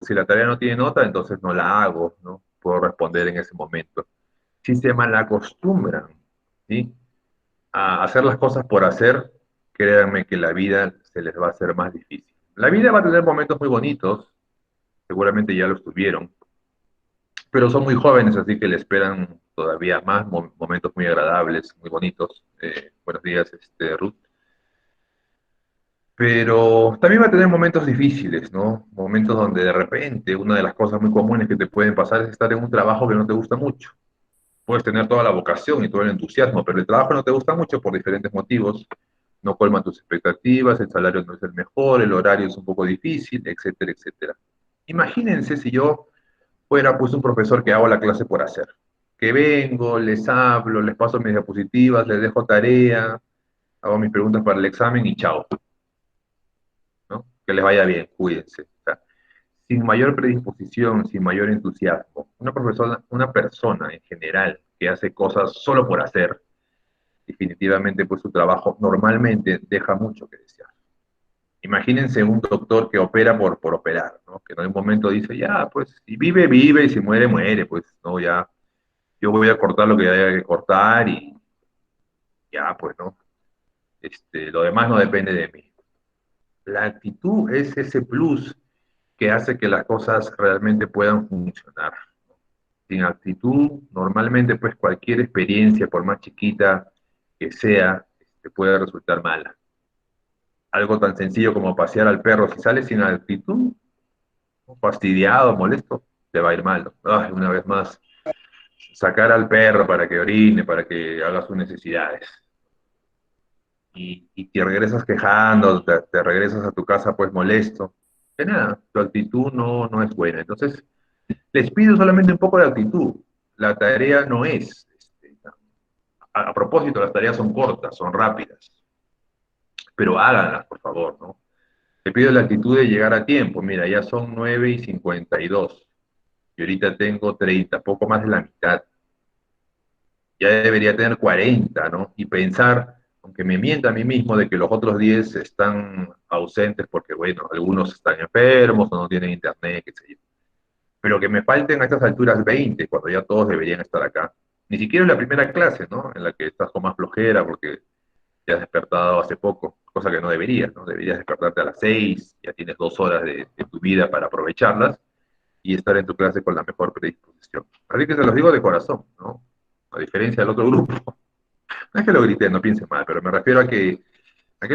si la tarea no tiene nota, entonces no la hago, ¿no? Puedo responder en ese momento. Si se malacostumbran, ¿sí? A hacer las cosas por hacer, créanme que la vida se les va a hacer más difícil. La vida va a tener momentos muy bonitos, seguramente ya los tuvieron, pero son muy jóvenes, así que le esperan todavía más momentos muy agradables, muy bonitos. Buenos días, Ruth. Pero también va a tener momentos difíciles, ¿no? Momentos donde de repente una de las cosas muy comunes que te pueden pasar es estar en un trabajo que no te gusta mucho. Puedes tener toda la vocación y todo el entusiasmo, pero el trabajo no te gusta mucho por diferentes motivos. No colma tus expectativas, el salario no es el mejor, el horario es un poco difícil, etcétera, etcétera. Imagínense si yo fuera pues un profesor que hago la clase por hacer, que vengo, les hablo, les paso mis diapositivas, les dejo tarea, hago mis preguntas para el examen y chao, ¿no? Que les vaya bien, cuídense. O sea, sin mayor predisposición, sin mayor entusiasmo, una persona en general que hace cosas solo por hacer, definitivamente pues su trabajo normalmente deja mucho que desear. Imagínense un doctor que opera por operar, ¿no? Que en un momento dice, ya, pues, si vive, vive, y si muere, muere, pues, no, ya, yo voy a cortar lo que haya que cortar y ya, pues, ¿no? Lo demás no depende de mí. La actitud es ese plus que hace que las cosas realmente puedan funcionar. Sin actitud, normalmente, pues, cualquier experiencia, por más chiquita que sea, puede resultar mala. Algo tan sencillo como pasear al perro, si sale sin actitud, fastidiado, molesto, te va a ir mal, ¿no? Ay, una vez más, sacar al perro para que orine, para que haga sus necesidades. Y te regresas quejando, te regresas a tu casa pues molesto. De nada, tu actitud no es buena. Entonces, les pido solamente un poco de actitud. La tarea no es, a propósito, las tareas son cortas, son rápidas, pero háganlas, por favor, ¿no? Te pido la actitud de llegar a tiempo. Mira, ya son 9:52 y ahorita tengo 30, poco más de la mitad. Ya debería tener 40, ¿no? Y pensar, aunque me mienta a mí mismo, de que los otros 10 están ausentes porque, bueno, algunos están enfermos o no tienen internet, qué sé yo. Pero que me falten a estas alturas 20, cuando ya todos deberían estar acá. Ni siquiera en la primera clase, ¿no? En la que estás con más flojera porque te has despertado hace poco, cosa que no deberías, ¿no? Deberías despertarte a las 6, ya tienes 2 horas de tu vida para aprovecharlas y estar en tu clase con la mejor predisposición. Así que se los digo de corazón, ¿no? A diferencia del otro grupo. No es que lo grité, no piense mal, pero me refiero a que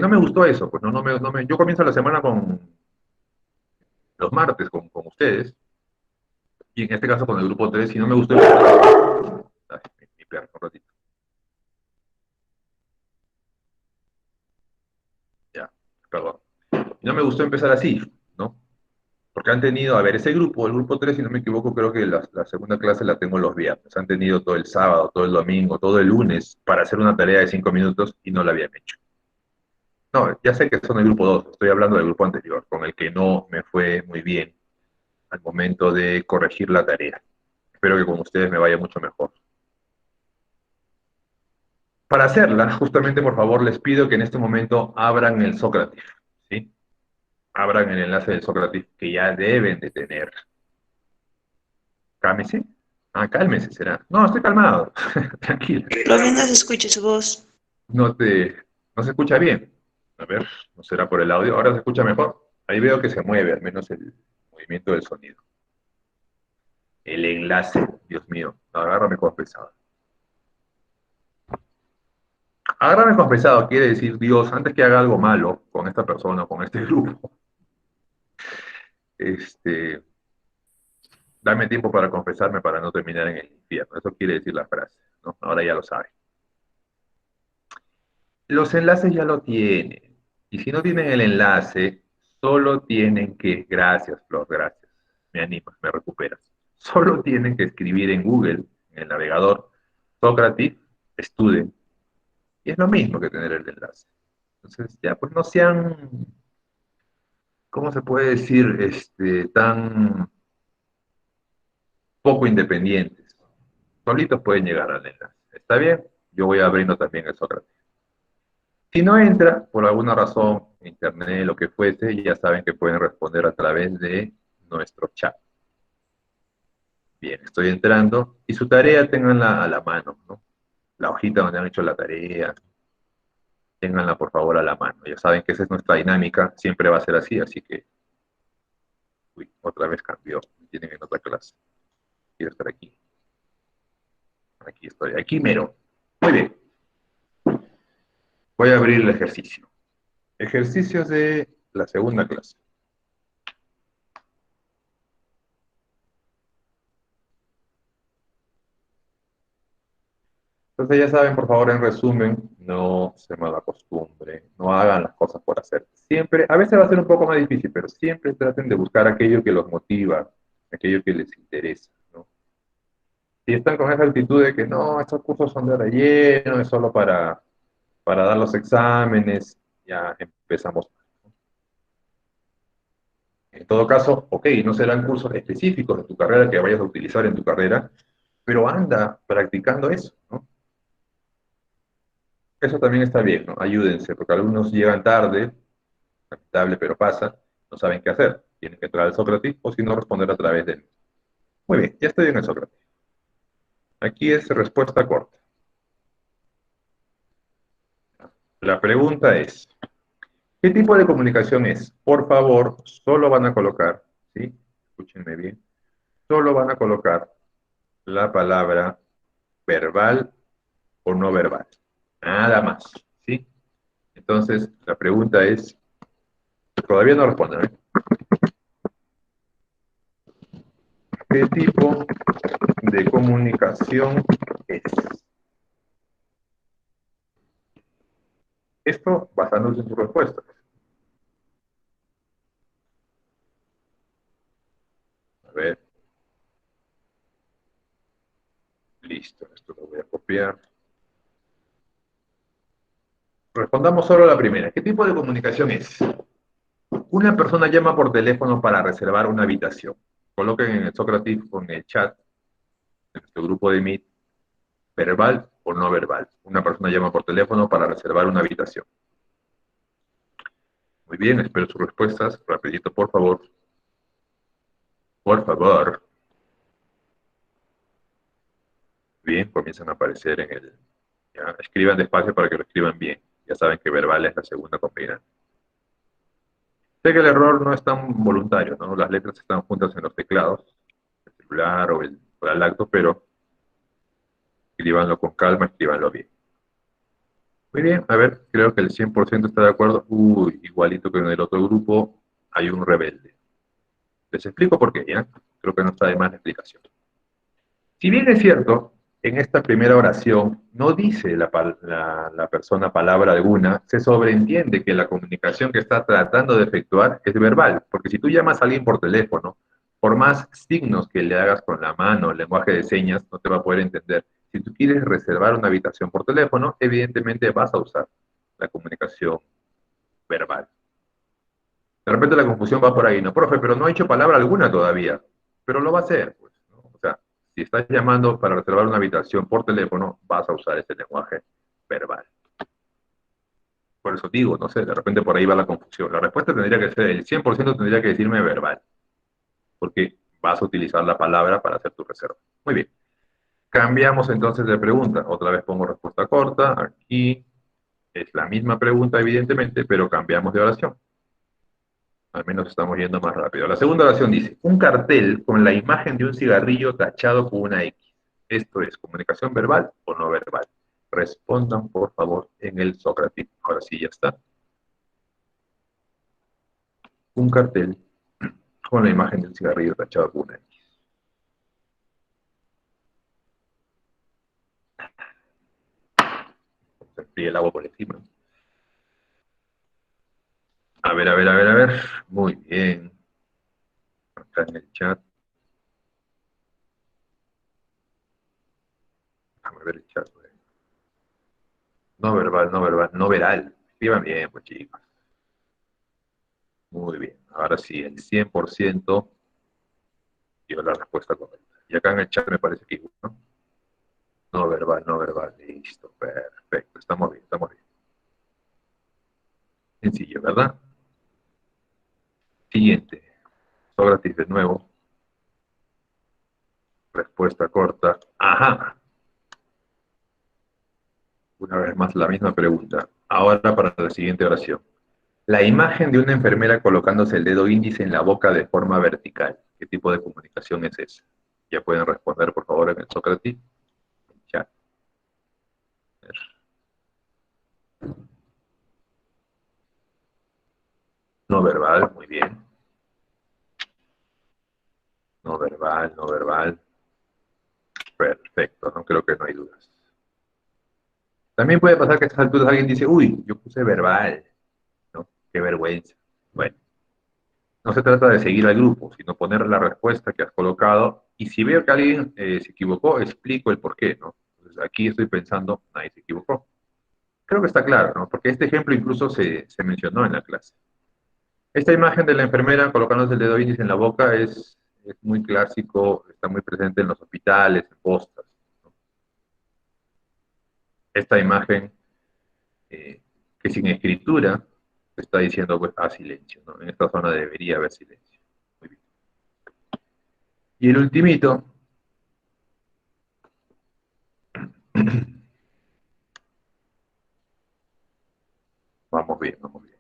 no me gustó eso. Pues yo comienzo la semana con los martes con ustedes, y en este caso con el grupo 3 y no me gustó empezar. Ay, mi perro, un ratito. Ya, perdón. Y no me gustó empezar así, ¿no? Porque han tenido, a ver, ese grupo, el grupo 3 si no me equivoco, creo que la segunda clase la tengo los viernes. Han tenido todo el sábado, todo el domingo, todo el lunes para hacer una tarea de 5 minutos y no la habían hecho. No, ya sé que son el grupo 2, estoy hablando del grupo anterior, con el que no me fue muy bien al momento de corregir la tarea. Espero que con ustedes me vaya mucho mejor. Para hacerla, justamente por favor, les pido que en este momento abran el Sócrates, ¿sí? Abran el enlace del Sócrates que ya deben de tener. Cálmese. Ah, cálmese, será. No, estoy calmado. Tranquila. Lo menos escucho su voz. No te, no se escucha bien. A ver, no será por el audio. Ahora se escucha mejor. Ahí veo que se mueve, al menos el movimiento del sonido. El enlace, Dios mío, agárrame confesado. Agárrame confesado quiere decir, Dios, antes que haga algo malo con esta persona, con este grupo, este, dame tiempo para confesarme para no terminar en el infierno. Eso quiere decir la frase, ¿no? Ahora ya lo sabe. Los enlaces ya lo tienen. Y si no tienen el enlace, solo tienen que, gracias, Flor, gracias. Me animas, me recuperas. Solo tienen que escribir en Google, en el navegador, Sócrates, Student. Y es lo mismo que tener el enlace. Entonces, ya, pues no sean, ¿cómo se puede decir? Tan poco independientes. Solitos pueden llegar al enlace. ¿Está bien? Yo voy abriendo también el Sócrates. Si no entra, por alguna razón, internet, lo que fuese, ya saben que pueden responder a través de nuestro chat. Bien, estoy entrando y su tarea ténganla a la mano, ¿no? La hojita donde han hecho la tarea, ténganla por favor a la mano. Ya saben que esa es nuestra dinámica, siempre va a ser así, así que... Uy, otra vez cambió, me tienen en otra clase. Quiero estar aquí. Aquí estoy, aquí mero. Muy bien, voy a abrir el ejercicio. Ejercicios de la segunda clase. Entonces ya saben, por favor, en resumen, no se malacostumbre, no hagan las cosas por hacer. Siempre, a veces va a ser un poco más difícil, pero siempre traten de buscar aquello que los motiva, aquello que les interesa, ¿no? Si están con esa actitud de que no, estos cursos son de relleno, es solo para dar los exámenes, ya empezamos. En todo caso, ok, no serán cursos específicos de tu carrera que vayas a utilizar en tu carrera, pero anda practicando eso, ¿no? Eso también está bien, ¿no? Ayúdense, porque algunos llegan tarde, lamentable, pero pasa, no saben qué hacer. Tienen que entrar al Sócrates o si no, responder a través de él. Muy bien, ya estoy en el Sócrates. Aquí es respuesta corta. La pregunta es, ¿qué tipo de comunicación es? Por favor, solo van a colocar, ¿sí? Escúchenme bien, solo van a colocar la palabra verbal o no verbal. Nada más, ¿sí? Entonces, la pregunta es, todavía no responden, ¿eh? ¿Qué tipo de comunicación es? Esto basándose en sus respuestas. A ver, listo, esto lo voy a copiar. Respondamos solo a la primera. ¿Qué tipo de comunicación es? Una persona llama por teléfono para reservar una habitación. Coloquen en el Sócrates o en el chat, en nuestro grupo de Meet, verbal o no verbal. Una persona llama por teléfono para reservar una habitación. Muy bien, espero sus respuestas. Rapidito, por favor. Por favor. Bien, comienzan a aparecer en el... Ya, escriban despacio para que lo escriban bien. Ya saben que verbal es la segunda combinante. Sé que el error no es tan voluntario, ¿no? Las letras están juntas en los teclados, el celular o el lacto, pero escríbanlo con calma, escríbanlo bien. Muy bien, a ver, creo que el 100% está de acuerdo. Uy, igualito que en el otro grupo, hay un rebelde. Les explico por qué, ¿ya? Creo que no está de más la explicación. Si bien es cierto, en esta primera oración no dice la persona palabra alguna, se sobreentiende que la comunicación que está tratando de efectuar es verbal, porque si tú llamas a alguien por teléfono, por más signos que le hagas con la mano, el lenguaje de señas, no te va a poder entender. Si tú quieres reservar una habitación por teléfono, evidentemente vas a usar la comunicación verbal. De repente la confusión va por ahí, no, profe, pero no ha hecho palabra alguna todavía, pero lo va a hacer, pues, ¿no? O sea, si estás llamando para reservar una habitación por teléfono, vas a usar ese lenguaje verbal. Por eso digo, no sé, de repente por ahí va la confusión. La respuesta tendría que ser, el 100% tendría que decirme verbal, porque vas a utilizar la palabra para hacer tu reserva. Muy bien. Cambiamos entonces de pregunta. Otra vez pongo respuesta corta. Aquí es la misma pregunta, evidentemente, pero cambiamos de oración. Al menos estamos yendo más rápido. La segunda oración dice, un cartel con la imagen de un cigarrillo tachado con una X. Esto es comunicación verbal o no verbal. Respondan, por favor, en el Sócrates. Ahora sí, ya está. Un cartel con la imagen de un cigarrillo tachado con una X. Se fríe el agua por encima. A ver, a ver, a ver, a ver. Muy bien. Acá en el chat. Déjame ver el chat. No verbal, no verbal, no veral. Escriban bien, pues chicos. Muy bien. Ahora sí, el 100% dio la respuesta correcta. Y acá en el chat me parece que igual, ¿no? No verbal, no verbal. Listo, perfecto. Estamos bien, estamos bien. Sencillo, ¿verdad? Siguiente. Sócrates de nuevo. Respuesta corta. Ajá. Una vez más la misma pregunta. Ahora para la siguiente oración. La imagen de una enfermera colocándose el dedo índice en la boca de forma vertical. ¿Qué tipo de comunicación es esa? Ya pueden responder, por favor, en el Sócrates. Ya. No verbal, muy bien. No verbal, no verbal. Perfecto, no creo que no hay dudas. También puede pasar que a estas alturas alguien dice, uy, yo puse verbal, ¿no? Qué vergüenza. Bueno, no se trata de seguir al grupo, sino poner la respuesta que has colocado y si veo que alguien se equivocó, explico el por qué, ¿no? Entonces aquí estoy pensando, nadie se equivocó. Creo que está claro, ¿no? Porque este ejemplo incluso se mencionó en la clase. Esta imagen de la enfermera colocándose el dedo índice en la boca es muy clásico, está muy presente en los hospitales, en postas, ¿no? Esta imagen que sin escritura está diciendo pues a silencio, ¿no? En esta zona debería haber silencio. Muy bien. Y el ultimito, vamos bien, vamos bien.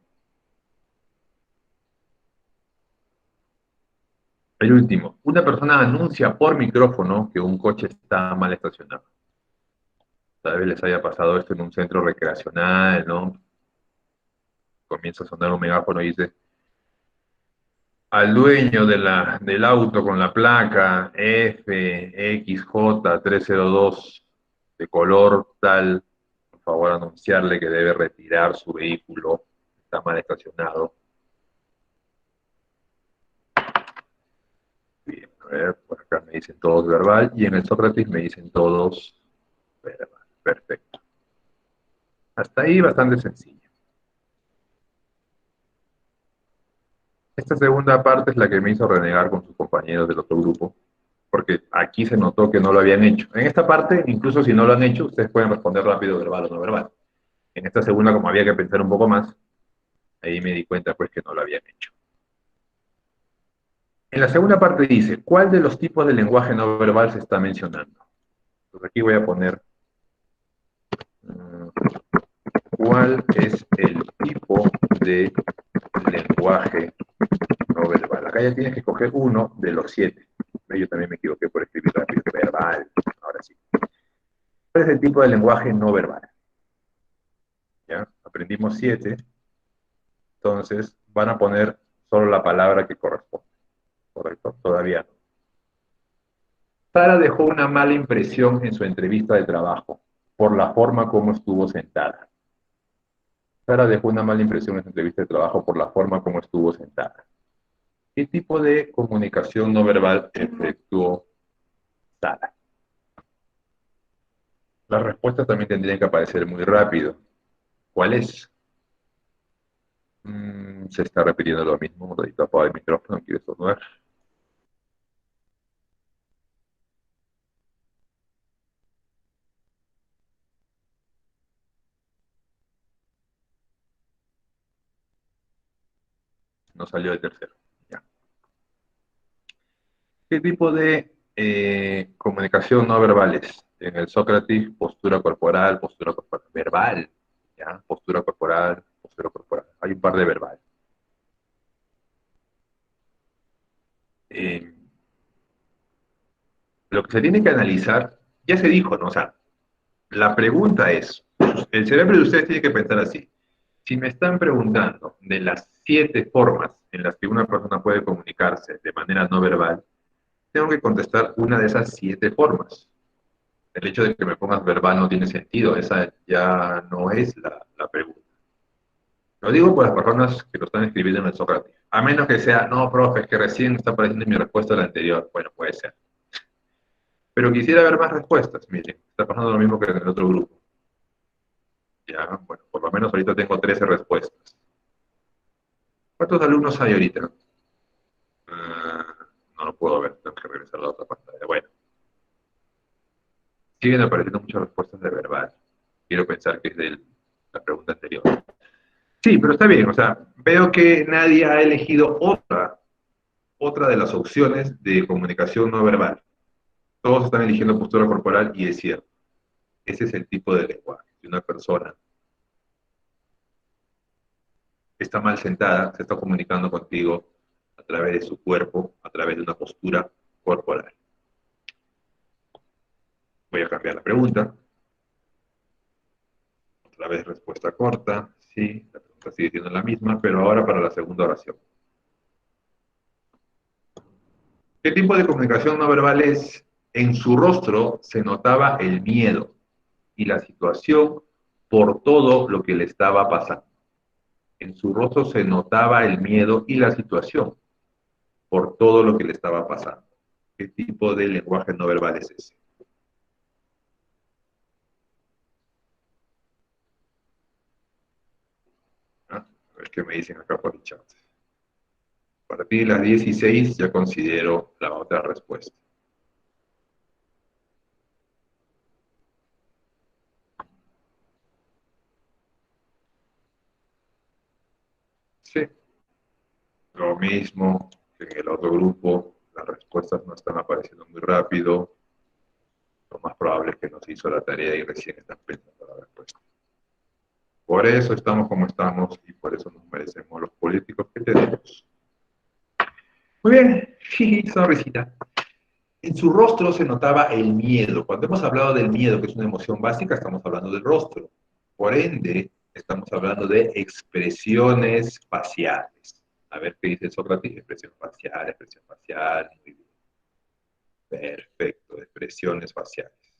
El último, una persona anuncia por micrófono que un coche está mal estacionado. Tal vez les haya pasado esto en un centro recreacional, ¿no? Comienza a sonar un megáfono y dice, al dueño del auto con la placa FXJ302 de color tal, por favor anunciarle que debe retirar su vehículo, está mal estacionado. Bien, a ver, por acá me dicen todos verbal y en el Sócrates me dicen todos verbal. Perfecto. Hasta ahí bastante sencillo. Esta segunda parte es la que me hizo renegar con sus compañeros del otro grupo, porque aquí se notó que no lo habían hecho. En esta parte, incluso si no lo han hecho, ustedes pueden responder rápido, verbal o no verbal. En esta segunda, como había que pensar un poco más, ahí me di cuenta pues que no lo habían hecho. En la segunda parte dice, ¿cuál de los tipos de lenguaje no verbal se está mencionando? Entonces aquí voy a poner, ¿cuál es el tipo de lenguaje no verbal? Acá ya tienes que coger uno de los 7. Yo también me equivoqué por escribir rápido, verbal, ahora sí. ¿Cuál es el tipo de lenguaje no verbal? ¿Ya? Aprendimos 7, entonces van a poner solo la palabra que corresponde, ¿correcto? Todavía no. Sara dejó una mala impresión en su entrevista de trabajo por la forma como estuvo sentada. Sara dejó una mala impresión en su entrevista de trabajo por la forma como estuvo sentada. ¿Qué tipo de comunicación no verbal efectuó Sara? Las respuestas también tendrían que aparecer muy rápido. ¿Cuál es? Se está repitiendo lo mismo. Un ratito apago el micrófono, quiero estornudar. No salió el tercero. Ya. ¿Qué tipo de comunicación no verbal es? En el Sócrates, postura corporal, verbal, ¿ya? Postura corporal, postura corporal. Hay un par de verbal. Eh, lo que se tiene que analizar, ya se dijo, ¿no? O sea, la pregunta es, el cerebro de ustedes tiene que pensar así. Si me están preguntando de las 7 formas en las que una persona puede comunicarse de manera no verbal, tengo que contestar una de esas 7 formas. El hecho de que me pongas verbal no tiene sentido, esa ya no es la pregunta. Lo digo por las personas que lo están escribiendo en el Sócrates. A menos que sea, no, profe, es que recién está apareciendo mi respuesta a la anterior. Bueno, puede ser. Pero quisiera ver más respuestas, miren, está pasando lo mismo que en el otro grupo. Ya, bueno, por lo menos ahorita tengo 13 respuestas. ¿Cuántos alumnos hay ahorita? No lo puedo ver, tengo que regresar a la otra pantalla. Bueno, siguen apareciendo muchas respuestas de verbal. Quiero pensar que es de la pregunta anterior. Sí, pero está bien, o sea, veo que nadie ha elegido otra otra de las opciones de comunicación no verbal. Todos están eligiendo postura corporal y es cierto. Ese es el tipo de lenguaje. Si una persona está mal sentada, se está comunicando contigo a través de su cuerpo, a través de una postura corporal. Voy a cambiar la pregunta. Otra vez respuesta corta. Sí, la pregunta sigue siendo la misma, pero ahora para la segunda oración. ¿Qué tipo de comunicación no verbal es? En su rostro se notaba el miedo y la situación por todo lo que le estaba pasando. En su rostro se notaba el miedo y la situación por todo lo que le estaba pasando. ¿Qué tipo de lenguaje no verbal es ese? ¿Ah? A ver qué me dicen acá por el chat. A partir de las 16 ya considero la otra respuesta. Sí, lo mismo que en el otro grupo, las respuestas no están apareciendo muy rápido. Lo más probable es que no se hizo la tarea y recién están pensando la respuesta. Por eso estamos como estamos y por eso nos merecemos los políticos que tenemos. Muy bien, sonrisita. En su rostro se notaba el miedo. Cuando hemos hablado del miedo, que es una emoción básica, estamos hablando del rostro. Por ende, estamos hablando de expresiones faciales. A ver qué dice Sócrates. Expresión facial, expresión facial. Muy bien. Perfecto, expresiones faciales.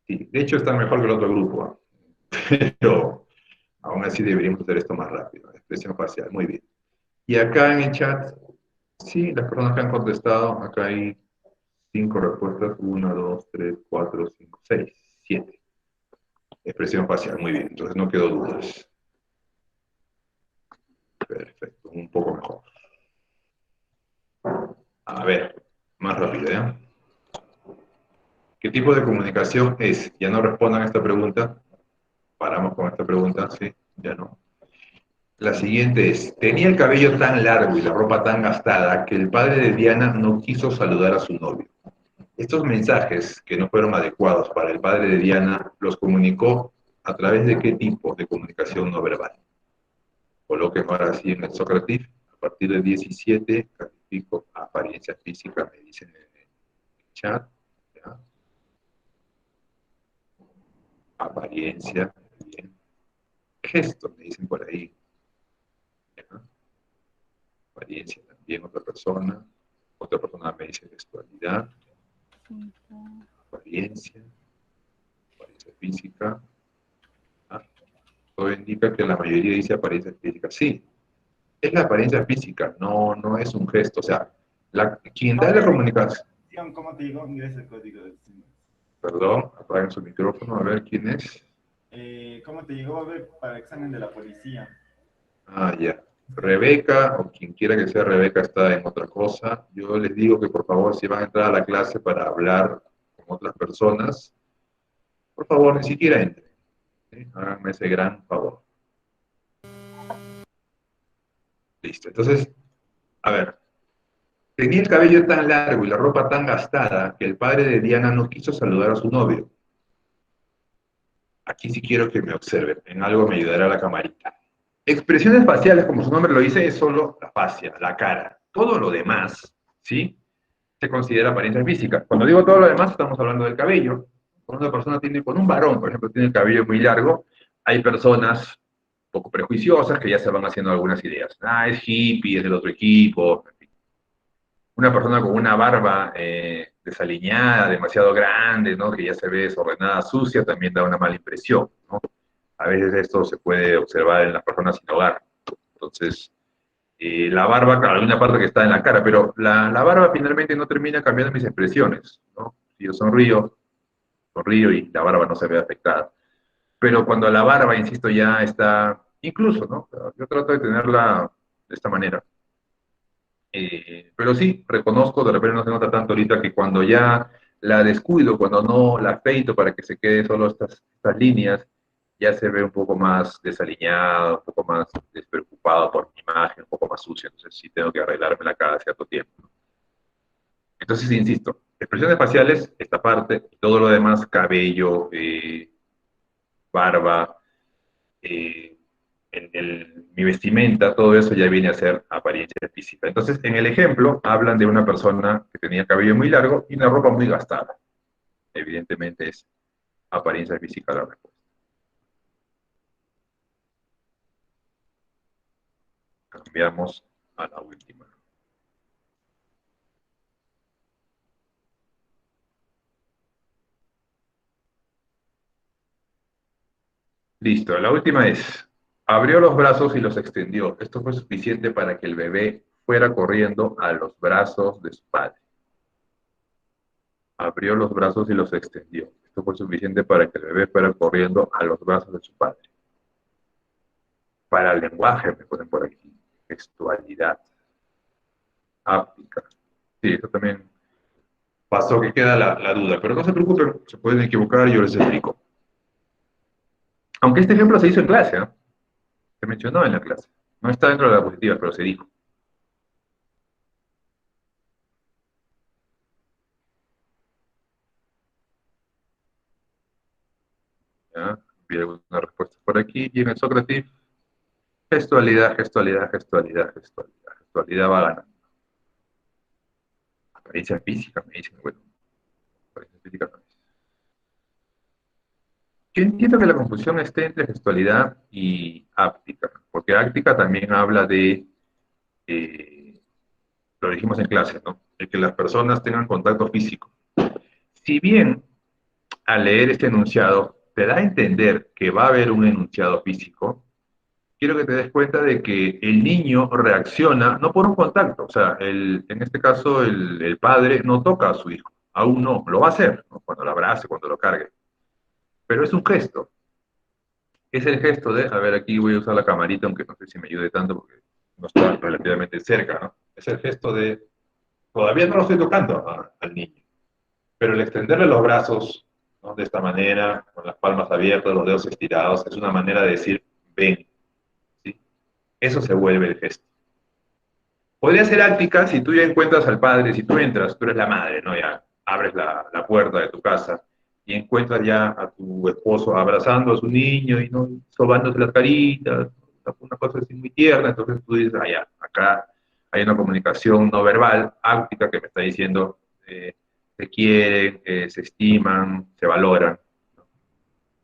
Sí, de hecho está mejor que el otro grupo, pero aún así deberíamos hacer esto más rápido. Expresión facial, muy bien. Y acá en el chat, sí, las personas que han contestado, acá hay 5 respuestas, 1, 2, 3, 4, 5, 6, 7. Expresión facial, muy bien, entonces no quedó dudas. Perfecto, un poco mejor. A ver, más rápido, ¿ya? ¿Qué tipo de comunicación es? Ya no respondan a esta pregunta. Paramos con esta pregunta, sí, ya no. La siguiente es, tenía el cabello tan largo y la ropa tan gastada que el padre de Diana no quiso saludar a su novio. Estos mensajes que no fueron adecuados para el padre de Diana los comunicó a través de qué tipo de comunicación no verbal. Coloquen ahora sí en el Sócrates, a partir de 17 califico apariencia física, me dicen en el chat. ¿Ya? Apariencia, bien. Gesto, me dicen por ahí. ¿Ya? Apariencia también, otra persona me dice gestualidad, apariencia, apariencia física. ¿Ah? Todo indica que la mayoría dice apariencia física. Sí, es la apariencia física, no, no es un gesto. O sea, quien da la comunicación. ¿Cómo te digo? Ingresa el código de Perdón, apaguen su micrófono, a ver quién es. ¿Cómo te llegó a ver para examen de la policía? Ah, ya. Rebeca, o quien quiera que sea Rebeca, está en otra cosa. Yo les digo que por favor, si van a entrar a la clase para hablar con otras personas, por favor, ni siquiera entren. ¿Sí? Háganme ese gran favor. Listo. Entonces, a ver. Tenía el cabello tan largo y la ropa tan gastada que el padre de Diana no quiso saludar a su novio. Aquí sí quiero que me observen. En algo me ayudará la camarita. Expresiones faciales, como su nombre lo dice, es solo la fascia, la cara. Todo lo demás, ¿sí? Se considera apariencia física. Cuando digo todo lo demás, estamos hablando del cabello. Cuando una persona tiene, con un varón, por ejemplo, tiene el cabello muy largo, hay personas un poco prejuiciosas que ya se van haciendo algunas ideas. Ah, es hippie, es del otro equipo. En fin. Una persona con una barba desaliñada, demasiado grande, ¿no? Que ya se ve desordenada, sucia, también da una mala impresión, ¿no? A veces esto se puede observar en las personas sin hogar. Entonces, la barba, claro, hay una parte que está en la cara, pero la barba finalmente no termina cambiando mis expresiones, ¿no? Si yo sonrío y la barba no se ve afectada. Pero cuando la barba, insisto, ya está, incluso, ¿no? Yo trato de tenerla de esta manera. Pero sí, reconozco, de repente no se nota tanto ahorita que cuando ya la descuido, cuando no la afeito para que se quede solo estas líneas, ya se ve un poco más desaliñado, un poco más despreocupado por mi imagen, un poco más sucio, entonces sí tengo que arreglármela cada cierto tiempo. Entonces, insisto, expresiones faciales, esta parte, y todo lo demás, cabello, barba, eh, mi vestimenta, todo eso ya viene a ser apariencia física. Entonces, en el ejemplo, hablan de una persona que tenía cabello muy largo y una ropa muy gastada. Evidentemente es apariencia física la respuesta. Cambiamos a la última. Listo, la última es, abrió los brazos y los extendió. Esto fue suficiente para que el bebé fuera corriendo a los brazos de su padre. Abrió los brazos y los extendió. Esto fue suficiente para que el bebé fuera corriendo a los brazos de su padre. Para el lenguaje, me ponen por aquí. Gestualidad. Áptica. Sí, eso también pasó que queda la duda. Pero no se preocupen, se pueden equivocar, yo les explico. Aunque este ejemplo se hizo en clase, ¿eh? Se mencionó en la clase. No está dentro de la diapositiva, pero se dijo. ¿Ya? Vi algunas respuestas por aquí. Y en el Sócrates, gestualidad, gestualidad, gestualidad, gestualidad. Gestualidad va ganando. Apariencia física, me dicen, bueno, apariencia física no es. Yo entiendo que la confusión esté entre gestualidad y áptica, porque áptica también habla de, eh, lo dijimos en clase, ¿no? De que las personas tengan contacto físico. Si bien al leer este enunciado te da a entender que va a haber un enunciado físico, quiero que te des cuenta de que el niño reacciona no por un contacto, o sea, en este caso el padre no toca a su hijo, aún no, lo va a hacer, ¿no? Cuando lo abrace, cuando lo cargue, pero es un gesto. Es el gesto de, a ver, aquí voy a usar la camarita, aunque no sé si me ayude tanto porque no está relativamente cerca, ¿no? Es el gesto de, todavía no lo estoy tocando al niño, pero el extenderle los brazos, ¿no? De esta manera, con las palmas abiertas, los dedos estirados, es una manera de decir, ven, ¿sí? Eso se vuelve el gesto. Podría ser áctica si tú ya encuentras al padre, si tú entras, tú eres la madre, ¿no? Ya abres la puerta de tu casa y encuentras ya a tu esposo abrazando a su niño y no sobándose las caritas, una cosa así muy tierna, entonces tú dices, ah, ya, acá hay una comunicación no verbal, áctica, que me está diciendo, se quieren, se estiman, se valoran.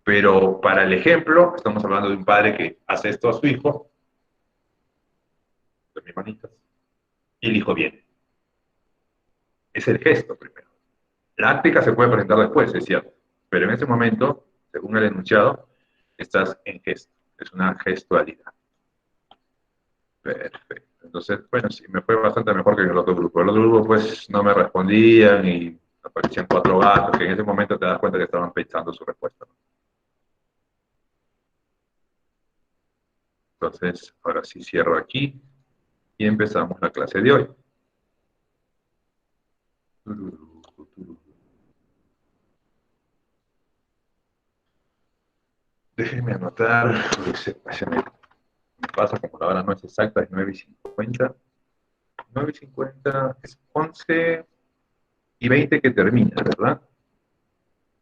Pero para el ejemplo, estamos hablando de un padre que hace esto a su hijo, de mis manitas, y el hijo viene. Es el gesto primero. La áctica se puede presentar después, es cierto, pero en ese momento, según el enunciado, estás en gesto, es una gestualidad. Perfecto. Entonces, bueno, sí, me fue bastante mejor que en el otro grupo. El otro grupo, pues, no me respondían y aparecían cuatro gatos, que en ese momento te das cuenta que estaban pensando su respuesta, ¿no? Entonces, ahora sí cierro aquí y empezamos la clase de hoy. Déjenme anotar, porque se me pasa como la hora no es exacta, es 9:50. 9:50 es 11:20 que termina, ¿verdad?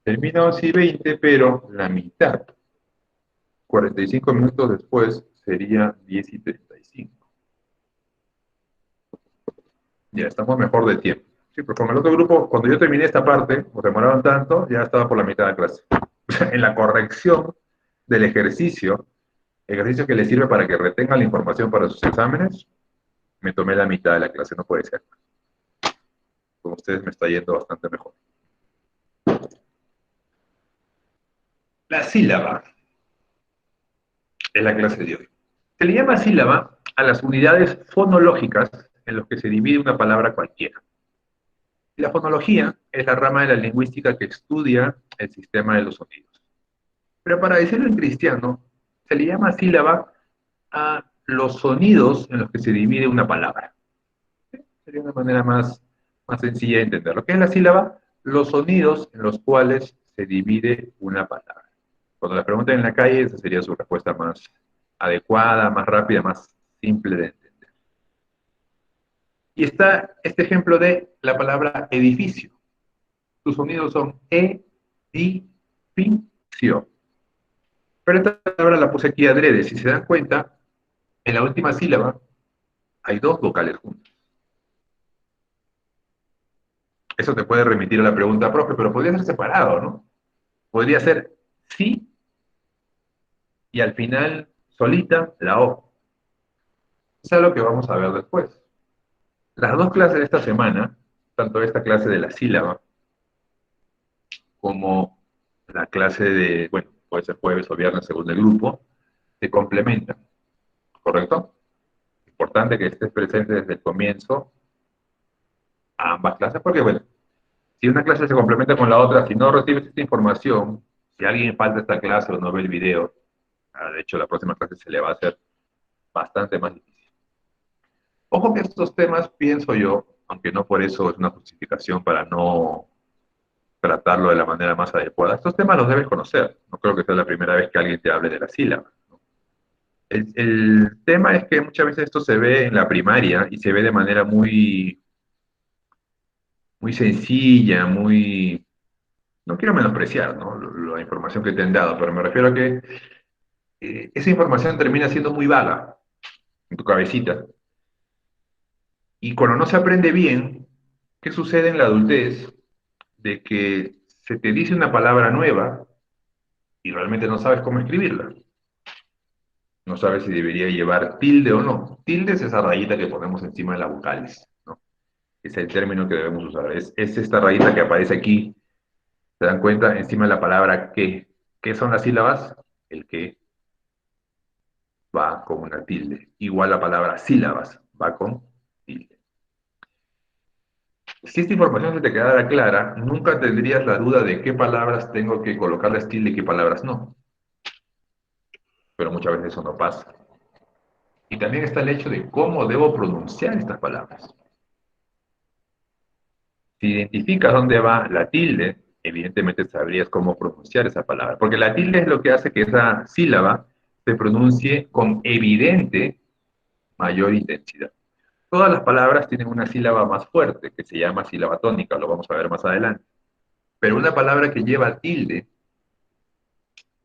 Termina 11:20, pero la mitad, 45 minutos después, sería 10:35. Ya estamos mejor de tiempo. Sí, porque con el otro grupo, cuando yo terminé esta parte, o demoraron tanto, ya estaba por la mitad de la clase. En la corrección del ejercicio que les sirve para que retengan la información para sus exámenes, me tomé la mitad de la clase, no puede ser. Con ustedes me está yendo bastante mejor. La sílaba es la clase de hoy. Se le llama sílaba a las unidades fonológicas en las que se divide una palabra cualquiera. Y la fonología es la rama de la lingüística que estudia el sistema de los sonidos. Pero para decirlo en cristiano, se le llama sílaba a los sonidos en los que se divide una palabra. ¿Sí? Sería una manera más sencilla de entender. ¿Lo que es la sílaba? Los sonidos en los cuales se divide una palabra. Cuando la pregunten en la calle, esa sería su respuesta más adecuada, más rápida, más simple de entender. Y está este ejemplo de la palabra edificio. Sus sonidos son e, di, fin, cio. Pero esta palabra la puse aquí adrede. Si se dan cuenta, en la última sílaba hay dos vocales juntas. Eso te puede remitir a la pregunta, profe, pero podría ser separado, ¿no? Podría ser sí y al final solita la O. Eso es lo que vamos a ver después. Las dos clases de esta semana, tanto esta clase de la sílaba como la clase de, bueno, puede ser jueves o viernes según el grupo, se complementan, ¿correcto? Importante que estés presente desde el comienzo a ambas clases, porque bueno, si una clase se complementa con la otra, si no recibes esta información, si alguien falta esta clase o no ve el video, de hecho la próxima clase se le va a hacer bastante más difícil. Ojo que estos temas, pienso yo, aunque no por eso es una justificación para no tratarlo de la manera más adecuada, estos temas los debes conocer. No creo que sea la primera vez que alguien te hable de la sílaba. ¿No? El tema es que muchas veces esto se ve en la primaria y se ve de manera muy sencilla, muy... No quiero menospreciar, ¿no? La información que te han dado, pero me refiero a que esa información termina siendo muy vaga en tu cabecita. Y cuando no se aprende bien, ¿qué sucede en la adultez? De que se te dice una palabra nueva y realmente no sabes cómo escribirla. No sabes si debería llevar tilde o no. Tilde es esa rayita que ponemos encima de las vocales, ¿no? Es el término que debemos usar. Es esta rayita que aparece aquí, ¿se dan cuenta? Encima de la palabra que. ¿Qué son las sílabas? El que va con una tilde. Igual la palabra sílabas va con tilde. Si esta información se te quedara clara, nunca tendrías la duda de qué palabras tengo que colocarles tilde y qué palabras no. Pero muchas veces eso no pasa. Y también está el hecho de cómo debo pronunciar estas palabras. Si identificas dónde va la tilde, evidentemente sabrías cómo pronunciar esa palabra. Porque la tilde es lo que hace que esa sílaba se pronuncie con evidente mayor intensidad. Todas las palabras tienen una sílaba más fuerte, que se llama sílaba tónica, lo vamos a ver más adelante. Pero una palabra que lleva tilde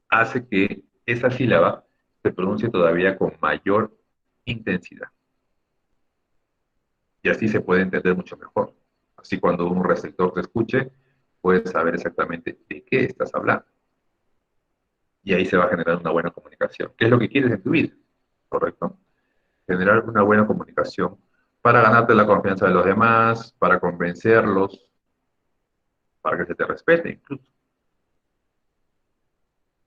hace que esa sílaba se pronuncie todavía con mayor intensidad. Y así se puede entender mucho mejor. Así cuando un receptor te escuche, puedes saber exactamente de qué estás hablando. Y ahí se va a generar una buena comunicación. ¿Qué es lo que quieres en tu vida? ¿Correcto? Generar una buena comunicación para ganarte la confianza de los demás, para convencerlos, para que se te respete incluso.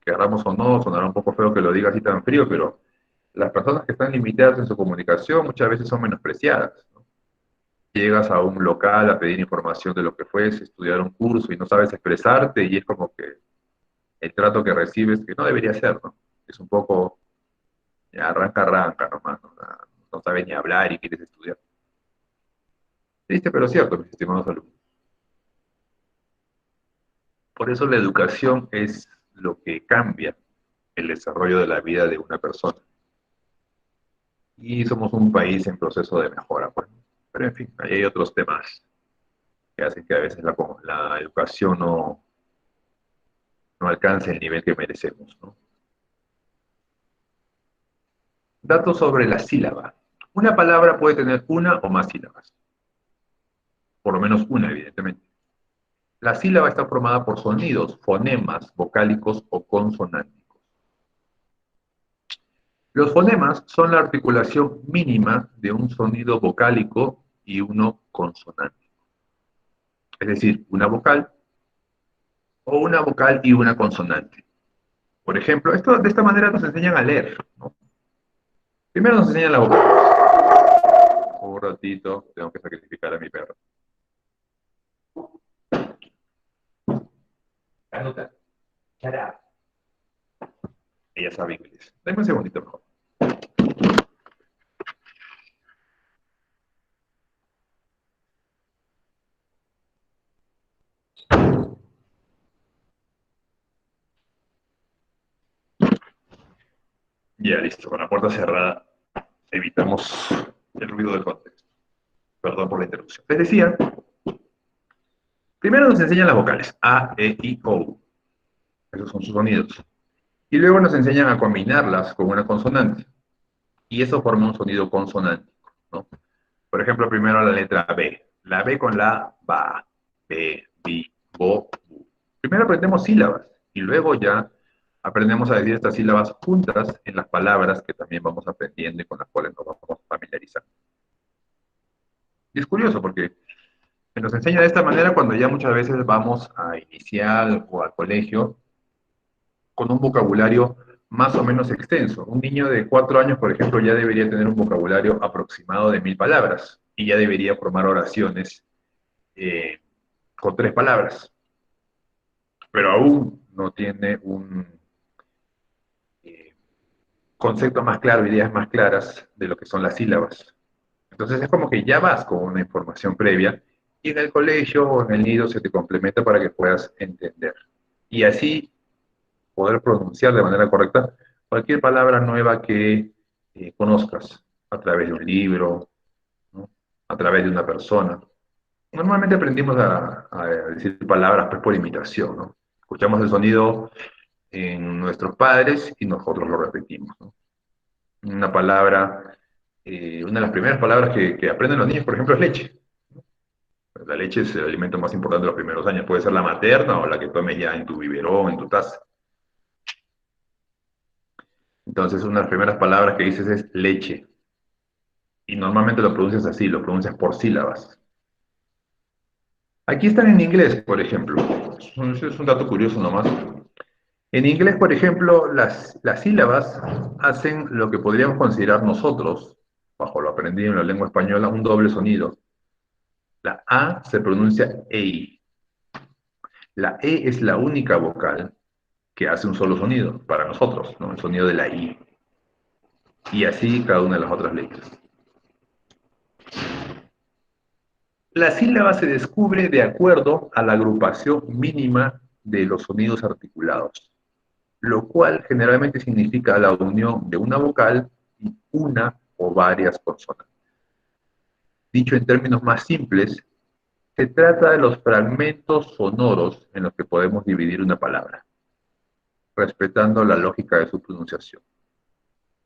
Queramos o no, sonará un poco feo que lo diga así tan frío, pero las personas que están limitadas en su comunicación muchas veces son menospreciadas, ¿no? Llegas a un local a pedir información de lo que fuese, estudiar un curso y no sabes expresarte y es como que el trato que recibes, que no debería ser, ¿no? Es un poco arranca nomás, ¿no? No sabes ni hablar y quieres estudiar. Triste, pero cierto, mis estimados alumnos. Por eso la educación es lo que cambia el desarrollo de la vida de una persona. Y somos un país en proceso de mejora, pues. Pero en fin, ahí hay otros temas que hacen que a veces la educación no alcance el nivel que merecemos, ¿no? Datos sobre la sílaba. Una palabra puede tener una o más sílabas. Por lo menos una, evidentemente. La sílaba está formada por sonidos, fonemas, vocálicos o consonánticos. Los fonemas son la articulación mínima de un sonido vocálico y uno consonántico. Es decir, una vocal o una vocal y una consonante. Por ejemplo, de esta manera nos enseñan a leer, ¿no? Primero nos enseñan la vocal. Un ratito, tengo que sacrificar a mi perro. Anota. Ella sabe inglés. Dame un segundito mejor. Ya, listo. Con la puerta cerrada evitamos el ruido del contexto. Perdón por la interrupción. Les decía, primero nos enseñan las vocales. A, E, I, O. Esos son sus sonidos. Y luego nos enseñan a combinarlas con una consonante. Y eso forma un sonido consonántico, ¿no? Por ejemplo, primero la letra B. La B con la ba, be, bi, bo, bu. Primero aprendemos sílabas y luego ya aprendemos a decir estas sílabas juntas en las palabras que también vamos aprendiendo y con las cuales nos vamos familiarizando. Y es curioso porque se nos enseña de esta manera cuando ya muchas veces vamos a inicial o al colegio con un vocabulario más o menos extenso. Un niño de 4 años, por ejemplo, ya debería tener un vocabulario aproximado de 1000 palabras y ya debería formar oraciones eh, con 3 palabras, pero aún no tiene un eh, concepto más claro, ideas más claras de lo que son las sílabas. Entonces es como que ya vas con una información previa y en el colegio o en el nido se te complementa para que puedas entender. Y así poder pronunciar de manera correcta cualquier palabra nueva que conozcas a través de un libro, ¿no? A través de una persona. Normalmente aprendimos a decir palabras pues, por imitación, ¿no? Escuchamos el sonido en nuestros padres y nosotros lo repetimos, ¿no? Una palabra, una de las primeras palabras que aprenden los niños, por ejemplo, es leche. La leche es el alimento más importante de los primeros años. Puede ser la materna o la que tomes ya en tu biberón, en tu taza. Entonces, una de las primeras palabras que dices es leche. Y normalmente lo pronuncias así, lo pronuncias por sílabas. Aquí están en inglés, por ejemplo. Es un dato curioso nomás. En inglés, por ejemplo, las sílabas hacen lo que podríamos considerar nosotros, bajo lo aprendido en la lengua española, un doble sonido. La A se pronuncia EI. La E es la única vocal que hace un solo sonido para nosotros, ¿no? El sonido de la I. Y así cada una de las otras letras. La sílaba se descubre de acuerdo a la agrupación mínima de los sonidos articulados, lo cual generalmente significa la unión de una vocal y una o varias consonantes. Dicho en términos más simples, se trata de los fragmentos sonoros en los que podemos dividir una palabra, respetando la lógica de su pronunciación.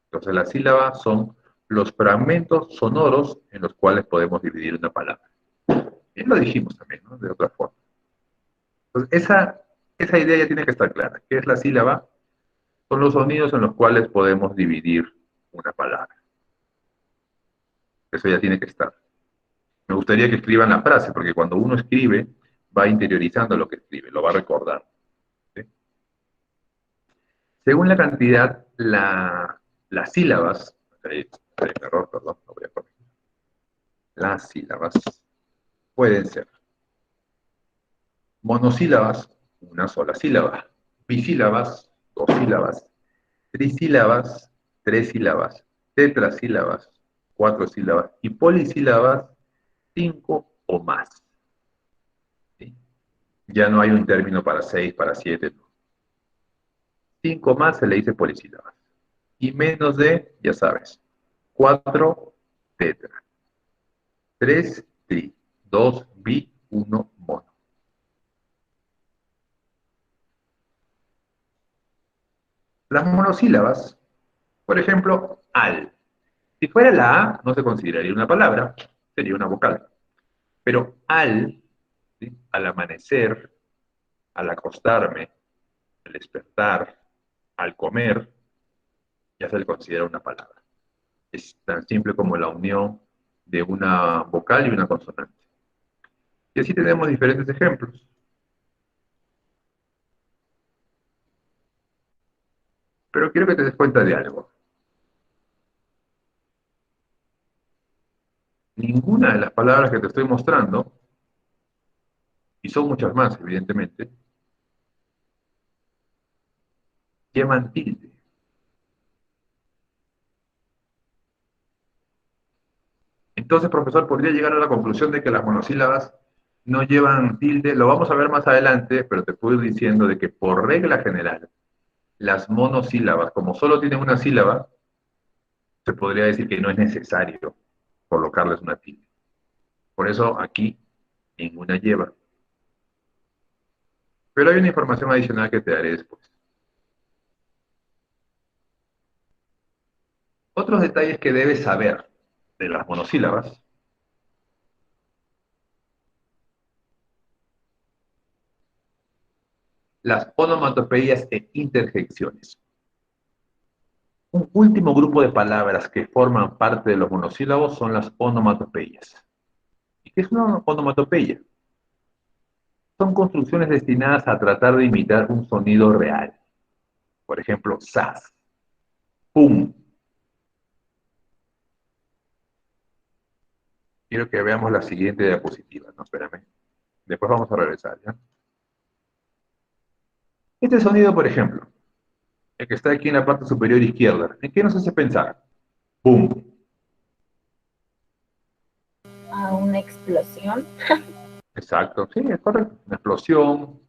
Entonces, las sílabas son los fragmentos sonoros en los cuales podemos dividir una palabra. Y lo dijimos también, ¿no? De otra forma. Entonces, esa idea ya tiene que estar clara. ¿Qué es la sílaba? Son los sonidos en los cuales podemos dividir una palabra. Eso ya tiene que estar. Me gustaría que escriban la frase, porque cuando uno escribe, va interiorizando lo que escribe, lo va a recordar. ¿Sí? Según la cantidad, las sílabas, error, perdón, lo voy a corregir. Las sílabas pueden ser monosílabas, una sola sílaba, bisílabas, dos sílabas, trisílabas, tres sílabas, tetrasílabas, cuatro sílabas y polisílabas, 5 o más. ¿Sí? Ya no hay un término para 6, para 7. No. 5 más se le dice polisílabas. Y menos de, ya sabes, 4 tetra, 3 tri, 2 bi, 1 mono. Las monosílabas, por ejemplo, al. Si fuera la A, no se consideraría una palabra, sería una vocal. Pero al, ¿sí? Al amanecer, al acostarme, al despertar, al comer, ya se le considera una palabra. Es tan simple como la unión de una vocal y una consonante. Y así tenemos diferentes ejemplos. Pero quiero que te des cuenta de algo. Ninguna de las palabras que te estoy mostrando, y son muchas más, evidentemente, llevan tilde. Entonces, profesor, podría llegar a la conclusión de que las monosílabas no llevan tilde. Lo vamos a ver más adelante, pero te puedo ir diciendo de que por regla general, Las monosílabas, como solo tienen una sílaba, se podría decir que no es necesario colocarles una tilde. Por eso aquí ninguna lleva. Pero hay una información adicional que te daré después. Otros detalles que debes saber de las monosílabas. Las onomatopeyas e interjecciones. Un último grupo de palabras que forman parte de los monosílabos son las onomatopeyas. ¿Y qué es una onomatopeya? Son construcciones destinadas a tratar de imitar un sonido real. Por ejemplo, sas, pum. Quiero que veamos la siguiente diapositiva, no, espérame. Después vamos a regresar, ¿ya? Este sonido, por ejemplo, el que está aquí en la parte superior izquierda, ¿en qué nos hace pensar? Pum. A una explosión. Exacto, sí, es correcto. Una explosión,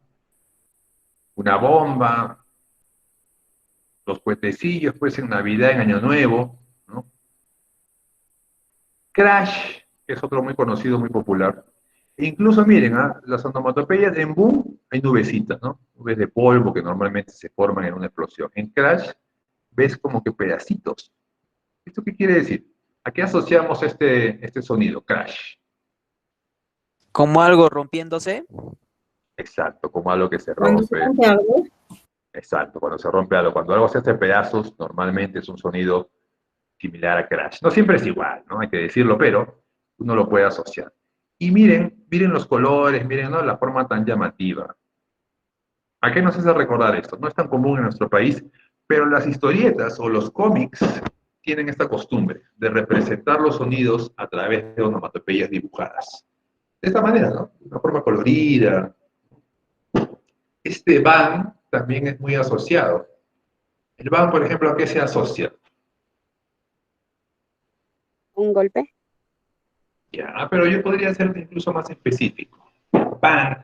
una bomba, los puentecillos, pues en Navidad, en Año Nuevo, ¿no? Crash, que es otro muy conocido, muy popular. E incluso miren, las onomatopeyas en boom hay nubecitas, ¿no? Nubes de polvo que normalmente se forman en una explosión. En crash ves como que pedacitos. ¿Esto qué quiere decir? ¿A qué asociamos este sonido, crash? Como algo rompiéndose. Exacto, como algo que se Cuando se rompe. rompe algo. Exacto, cuando se rompe algo. Cuando algo se hace pedazos, normalmente es un sonido similar a crash. No siempre es igual, ¿no? Hay que decirlo, pero uno lo puede asociar. Y miren los colores, miren, ¿no? La forma tan llamativa. ¿A qué nos hace recordar esto? No es tan común en nuestro país, pero las historietas o los cómics tienen esta costumbre de representar los sonidos a través de onomatopeyas dibujadas. De esta manera, ¿no? De una forma colorida. Este bang también es muy asociado. El bang, por ejemplo, ¿a qué se asocia? Un golpe. Ya, pero yo podría ser incluso más específico. Bang.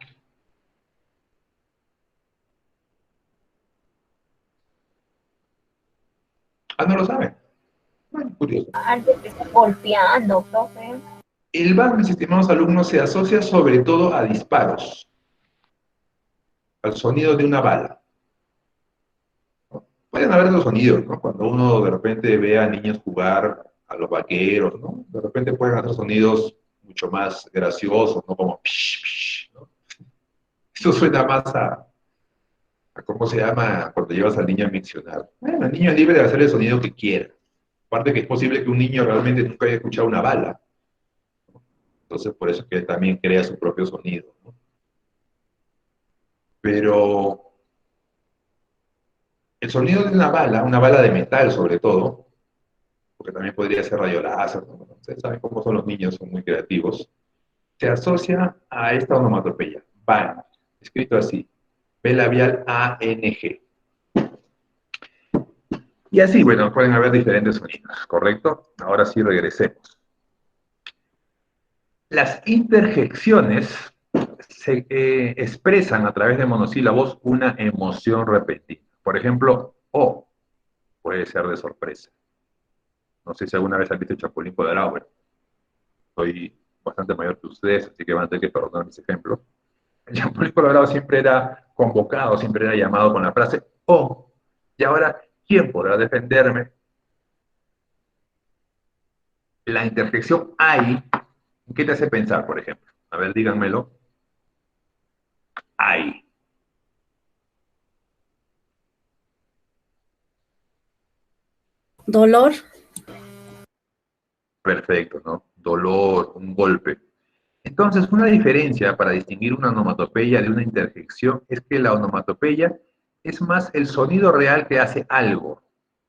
Ah, no lo saben. Bueno, curioso. Algo que está golpeando, profe. El bang, mis estimados alumnos, se asocia sobre todo a disparos, al sonido de una bala. Pueden haber otros sonidos, ¿no? Cuando uno de repente ve a niños jugar a los vaqueros, ¿no? De repente pueden hacer sonidos mucho más graciosos, ¿no? Como pish, pish, ¿no? Eso suena más a cómo se llama cuando llevas al niño a miccionar. Bueno, el niño es libre de hacer el sonido que quiera. Aparte que es posible que un niño realmente nunca haya escuchado una bala. Entonces, por eso es que él también crea su propio sonido, ¿no? Pero el sonido de una bala de metal sobre todo, porque también podría ser rayo láser, ¿no? Ustedes saben cómo son los niños, son muy creativos, se asocia a esta onomatopeya, bang, escrito así, B labial A-N-G. Y así, bueno, pueden haber diferentes sonidos, ¿correcto? Ahora sí regresemos. Las interjecciones se expresan a través de monosílabos una emoción repentina. Por ejemplo, O puede ser de sorpresa. No sé si alguna vez han visto Chapulín Colorado. Bueno, soy bastante mayor que ustedes, así que van a tener que perdonar mis ejemplos. El Chapulín Colorado siempre era convocado, siempre era llamado con la frase "Oh". Y ahora, ¿quién podrá defenderme? La interjección "ay", ¿qué te hace pensar, por ejemplo? A ver, díganmelo. "Ay". Dolor. Perfecto, ¿no? Dolor, un golpe. Entonces, una diferencia para distinguir una onomatopeya de una interjección es que la onomatopeya es más el sonido real que hace algo,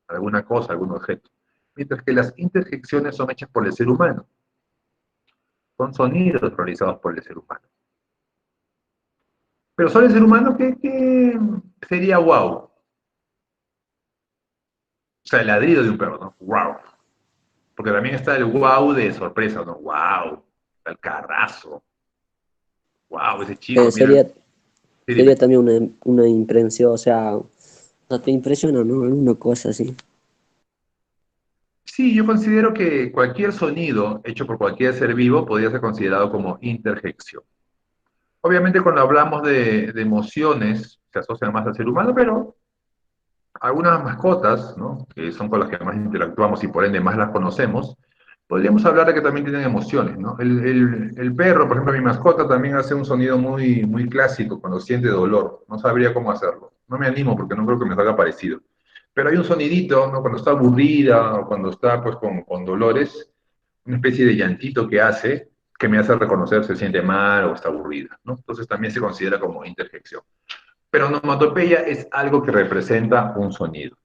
alguna cosa, algún objeto, mientras que las interjecciones son hechas por el ser humano, son sonidos realizados por el ser humano. Pero solo el ser humano, ¿qué sería wow? O sea, el ladrido de un perro, ¿no? Wow. Porque también está el wow de sorpresa, ¿no? Wow, el carrazo. Wow, ese chico, mira. Sería, Sí, sería dime. también una impresión, o sea, O sea, te impresiona, ¿no? Una cosa así. Sí, yo considero que cualquier sonido hecho por cualquier ser vivo podría ser considerado como interjección. Obviamente cuando hablamos de emociones se asocian más al ser humano, pero algunas mascotas, ¿no? Que son con las que más interactuamos y por ende más las conocemos, podríamos hablar de que también tienen emociones, ¿no? El perro, por ejemplo, mi mascota también hace un sonido muy clásico cuando siente dolor. No sabría cómo hacerlo. No me animo porque no creo que me salga parecido. Pero hay un sonidito, ¿no? Cuando está aburrida o cuando está pues con dolores, una especie de llantito que me hace reconocer si se siente mal o está aburrida, ¿no? Entonces también se considera como interjección. Pero onomatopeya es algo que representa un sonido.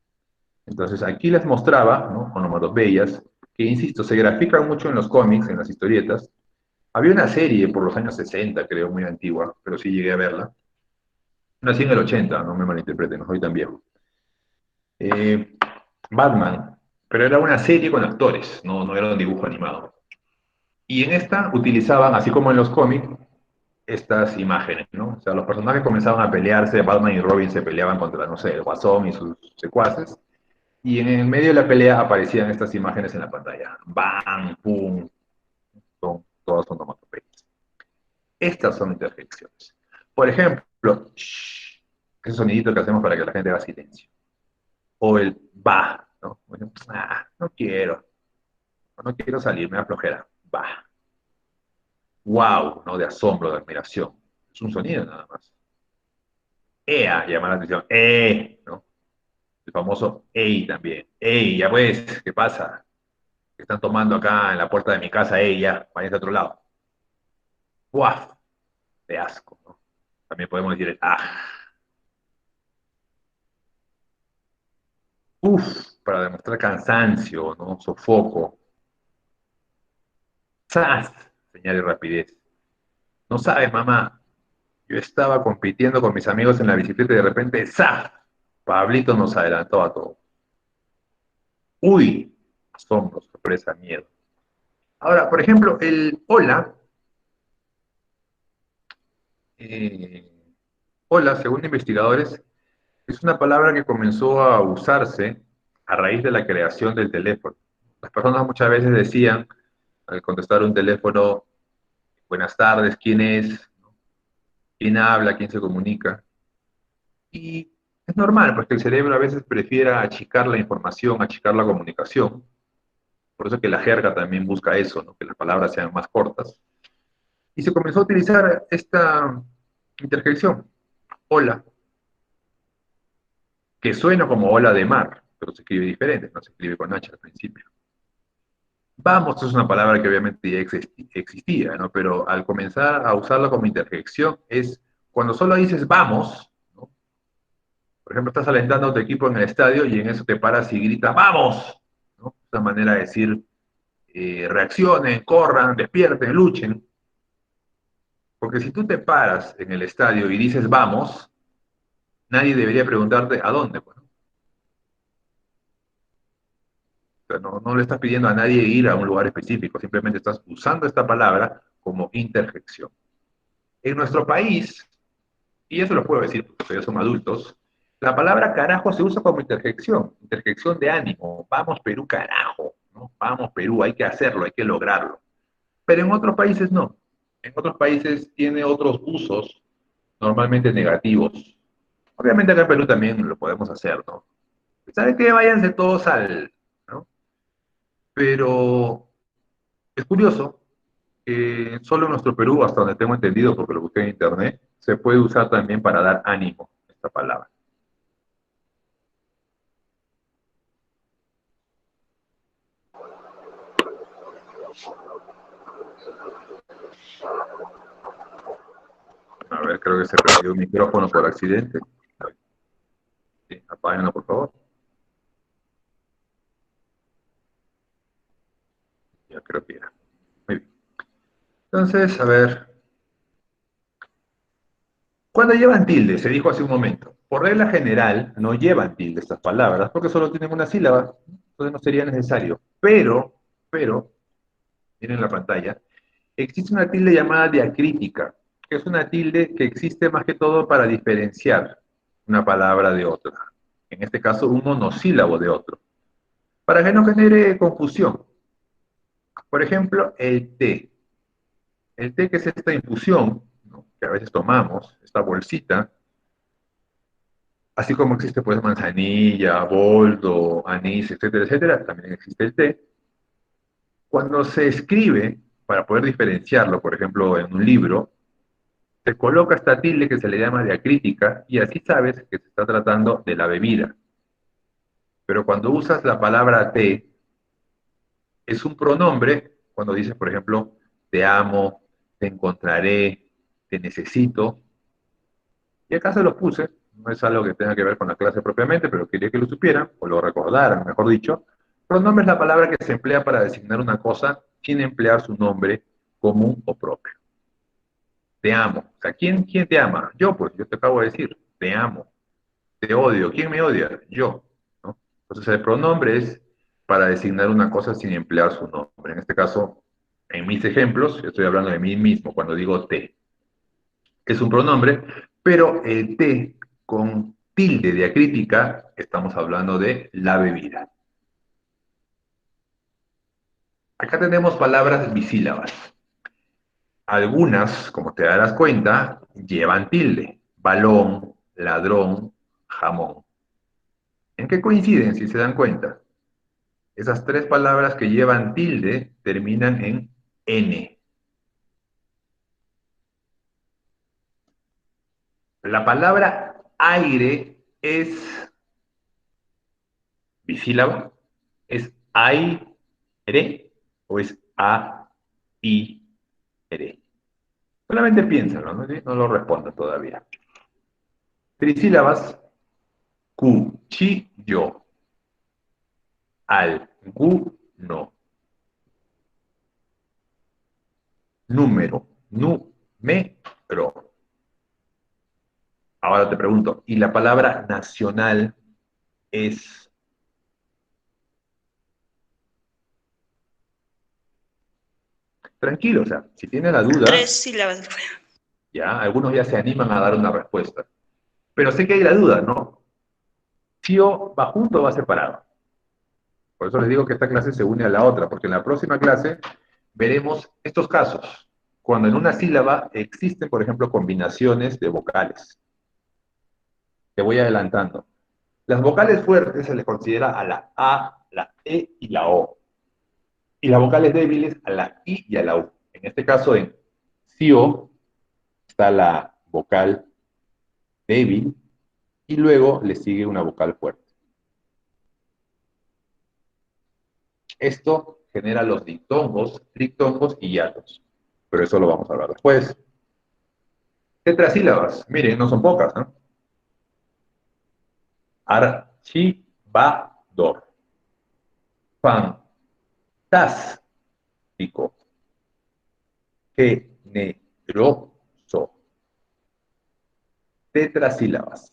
Entonces aquí les mostraba, ¿no? Onomatopeyas, que insisto, se grafican mucho en los cómics, en las historietas. Había una serie por los años 60, creo, muy antigua, pero sí llegué a verla. Nací en el 80, no me malinterpreten, no soy tan viejo. Eh, Batman, pero era una serie con actores, no era un dibujo animado. Y en esta utilizaban, así como en los cómics, estas imágenes, ¿no? O sea, los personajes comenzaban a pelearse, Batman y Robin se peleaban contra, no sé, el Guasón y sus secuaces, y en el medio de la pelea aparecían estas imágenes en la pantalla. ¡Bam! ¡Pum! Son todas onomatopeyas. Estas son interjecciones. Por ejemplo, shh, ese sonidito que hacemos para que la gente haga silencio. O el va, ¿no? Ah, no quiero salir, me da flojera. Va. Wow, ¿no? De asombro, de admiración. Es un sonido nada más. Ea, llama la atención. ¿No? El famoso ey también. Ey, ya pues, ¿qué pasa? ¿Qué están tomando acá en la puerta de mi casa? Ey, ya, vayan a otro lado. Guaf, de asco, ¿no? También podemos decir el ah. Uf, para demostrar cansancio, ¿no? Sofoco. ¡Zas! Señal de rapidez. No sabes, mamá. Yo estaba compitiendo con mis amigos en la bicicleta y de repente, ¡zas! Pablito nos adelantó a todos. Uy, asombro, sorpresa, miedo. Ahora, por ejemplo, el hola, eh, hola, según investigadores, es una palabra que comenzó a usarse a raíz de la creación del teléfono. Las personas muchas veces decían, al contestar un teléfono, buenas tardes, ¿quién es? ¿Quién habla? ¿Quién se comunica? Y es normal, porque el cerebro a veces prefiere achicar la información, achicar la comunicación. Por eso que la jerga también busca eso, ¿no? Que las palabras sean más cortas. Y se comenzó a utilizar esta interjección, hola, que suena como ola de mar, pero se escribe diferente, no se escribe con H al principio. Vamos es una palabra que obviamente ya existía, ¿no? Pero al comenzar a usarla como interjección es cuando solo dices vamos, ¿no? Por ejemplo, estás alentando a tu equipo en el estadio y en eso te paras y gritas ¡vamos! ¿No? Es una manera de decir reaccionen, corran, despierten, luchen. Porque si tú te paras en el estadio y dices vamos, nadie debería preguntarte a dónde. Bueno, o sea, no le estás pidiendo a nadie ir a un lugar específico, simplemente estás usando esta palabra como interjección. En nuestro país, y eso lo puedo decir porque ustedes son adultos, la palabra carajo se usa como interjección de ánimo. Vamos Perú, carajo, ¿no? Vamos Perú, hay que hacerlo, hay que lograrlo. Pero en otros países no. En otros países tiene otros usos, normalmente negativos. Obviamente acá en Perú también lo podemos hacer, ¿no? ¿Saben qué? Váyanse todos ¿no? Pero es curioso que solo en nuestro Perú, hasta donde tengo entendido, porque lo busqué en internet, se puede usar también para dar ánimo esta palabra. A ver, creo que se perdió el micrófono por accidente. Sí, apáguenlo, por favor. Ya creo que ya. Muy bien. Entonces, a ver. ¿Cuándo llevan tilde? Se dijo hace un momento. Por regla general, no llevan tilde estas palabras porque solo tienen una sílaba. Entonces no sería necesario. Pero, miren la pantalla, existe una tilde llamada diacrítica, que es una tilde que existe más que todo para diferenciar una palabra de otra. en este caso un monosílabo de otro, para que no genere confusión. Por ejemplo, el té. El té, que es esta infusión, ¿no?, que a veces tomamos, esta bolsita, así como existe pues manzanilla, boldo, anís, etcétera, etcétera, también existe el té. Cuando se escribe, para poder diferenciarlo, por ejemplo, en un libro, se coloca esta tilde que se le llama diacrítica y así sabes que se está tratando de la bebida. Pero cuando usas la palabra té, es un pronombre cuando dices, por ejemplo, te amo, te encontraré, te necesito. Y acá se los puse, no es algo que tenga que ver con la clase propiamente, pero quería que lo supieran, o lo recordaran, mejor dicho. Pronombre es la palabra que se emplea para designar una cosa sin emplear su nombre común o propio. Te amo. O sea, ¿quién te ama? Yo, pues, yo te acabo de decir, te amo. Te odio. ¿Quién me odia? Yo, ¿no? Entonces, el pronombre es para designar una cosa sin emplear su nombre. En este caso, en mis ejemplos, estoy hablando de mí mismo cuando digo te. Es un pronombre, pero el te con tilde diacrítica, estamos hablando de la bebida. Acá tenemos palabras bisílabas. Algunas, como te darás cuenta, llevan tilde. Balón, ladrón, jamón. ¿En qué coinciden, si se dan cuenta? Esas tres palabras que llevan tilde terminan en N. La palabra aire es bisílaba, es aire o es a-i-re. Solamente piénsalo, ¿no? ¿Sí? No lo respondo todavía. Trisílabas, cuchillo, alguno, número, número. Ahora te pregunto, ¿y la palabra nacional es? Tranquilo, o sea, si tiene la duda, 3 sílabas. ya, algunos ya se animan a dar una respuesta. Pero sé que hay la duda, ¿no? ¿Tío va junto o va separado? Por eso les digo que esta clase se une a la otra, porque en la próxima clase veremos estos casos, cuando en una sílaba existen, por ejemplo, combinaciones de vocales. Te voy adelantando. Las vocales fuertes se les considera a la A, la E y la O. Y las vocales débiles a la I y a la U. En este caso, en CIO está la vocal débil y luego le sigue una vocal fuerte. Esto genera los diptongos, triptongos y hiatos. Pero eso lo vamos a hablar después. Tetrasílabas, miren, no son pocas, ¿no? Archivador. Fantástico. Generoso. Tetrasílabas.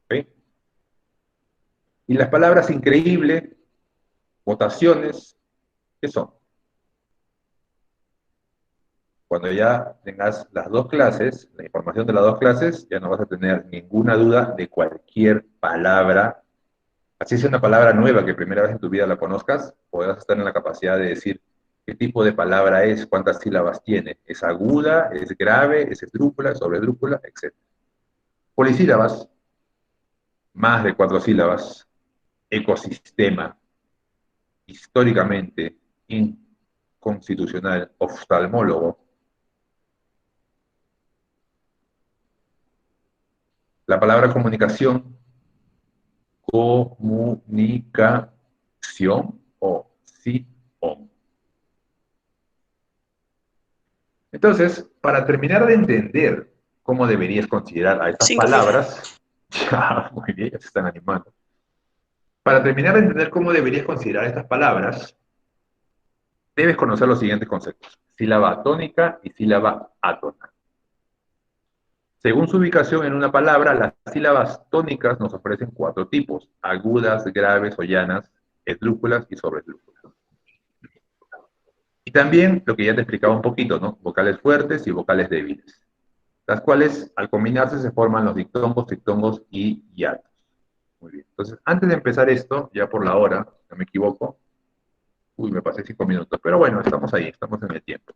¿Ok? Y las palabras increíble, votaciones, ¿qué son? Cuando ya tengas las dos clases, la información de las dos clases, ya no vas a tener ninguna duda de cualquier palabra. Así sea una palabra nueva que primera vez en tu vida la conozcas, podrás estar en la capacidad de decir qué tipo de palabra es, cuántas sílabas tiene. ¿Es aguda, es grave, es esdrújula, es sobresdrújula, etcétera? Polisílabas, más de 4 sílabas. Ecosistema, históricamente, inconstitucional, oftalmólogo. La palabra comunicación, comunicación o sion. Entonces, para terminar de entender cómo deberías considerar a estas 5, palabras, ya, muy bien, ya se están animando. Para terminar de entender cómo deberías considerar estas palabras, debes conocer los siguientes conceptos: sílaba tónica y sílaba átona. Según su ubicación en una palabra, las sílabas tónicas nos ofrecen 4 tipos: agudas, graves o llanas, esdrújulas y sobresdrújulas. Y también lo que ya te explicaba un poquito, ¿no? Vocales fuertes y vocales débiles. las cuales al combinarse se forman los dictongos, trictongos y hiatos. Muy bien. Entonces, antes de empezar esto, ya por la hora, no me equivoco, uy, me pasé 5 minutos, pero bueno, estamos ahí, estamos en el tiempo.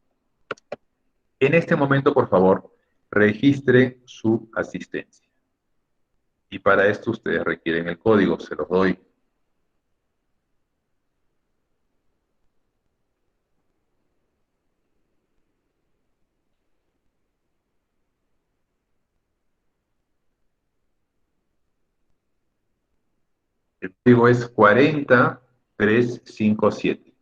En este momento, por favor, registre su asistencia. Y para esto ustedes requieren el código, se los doy. El código es 40357.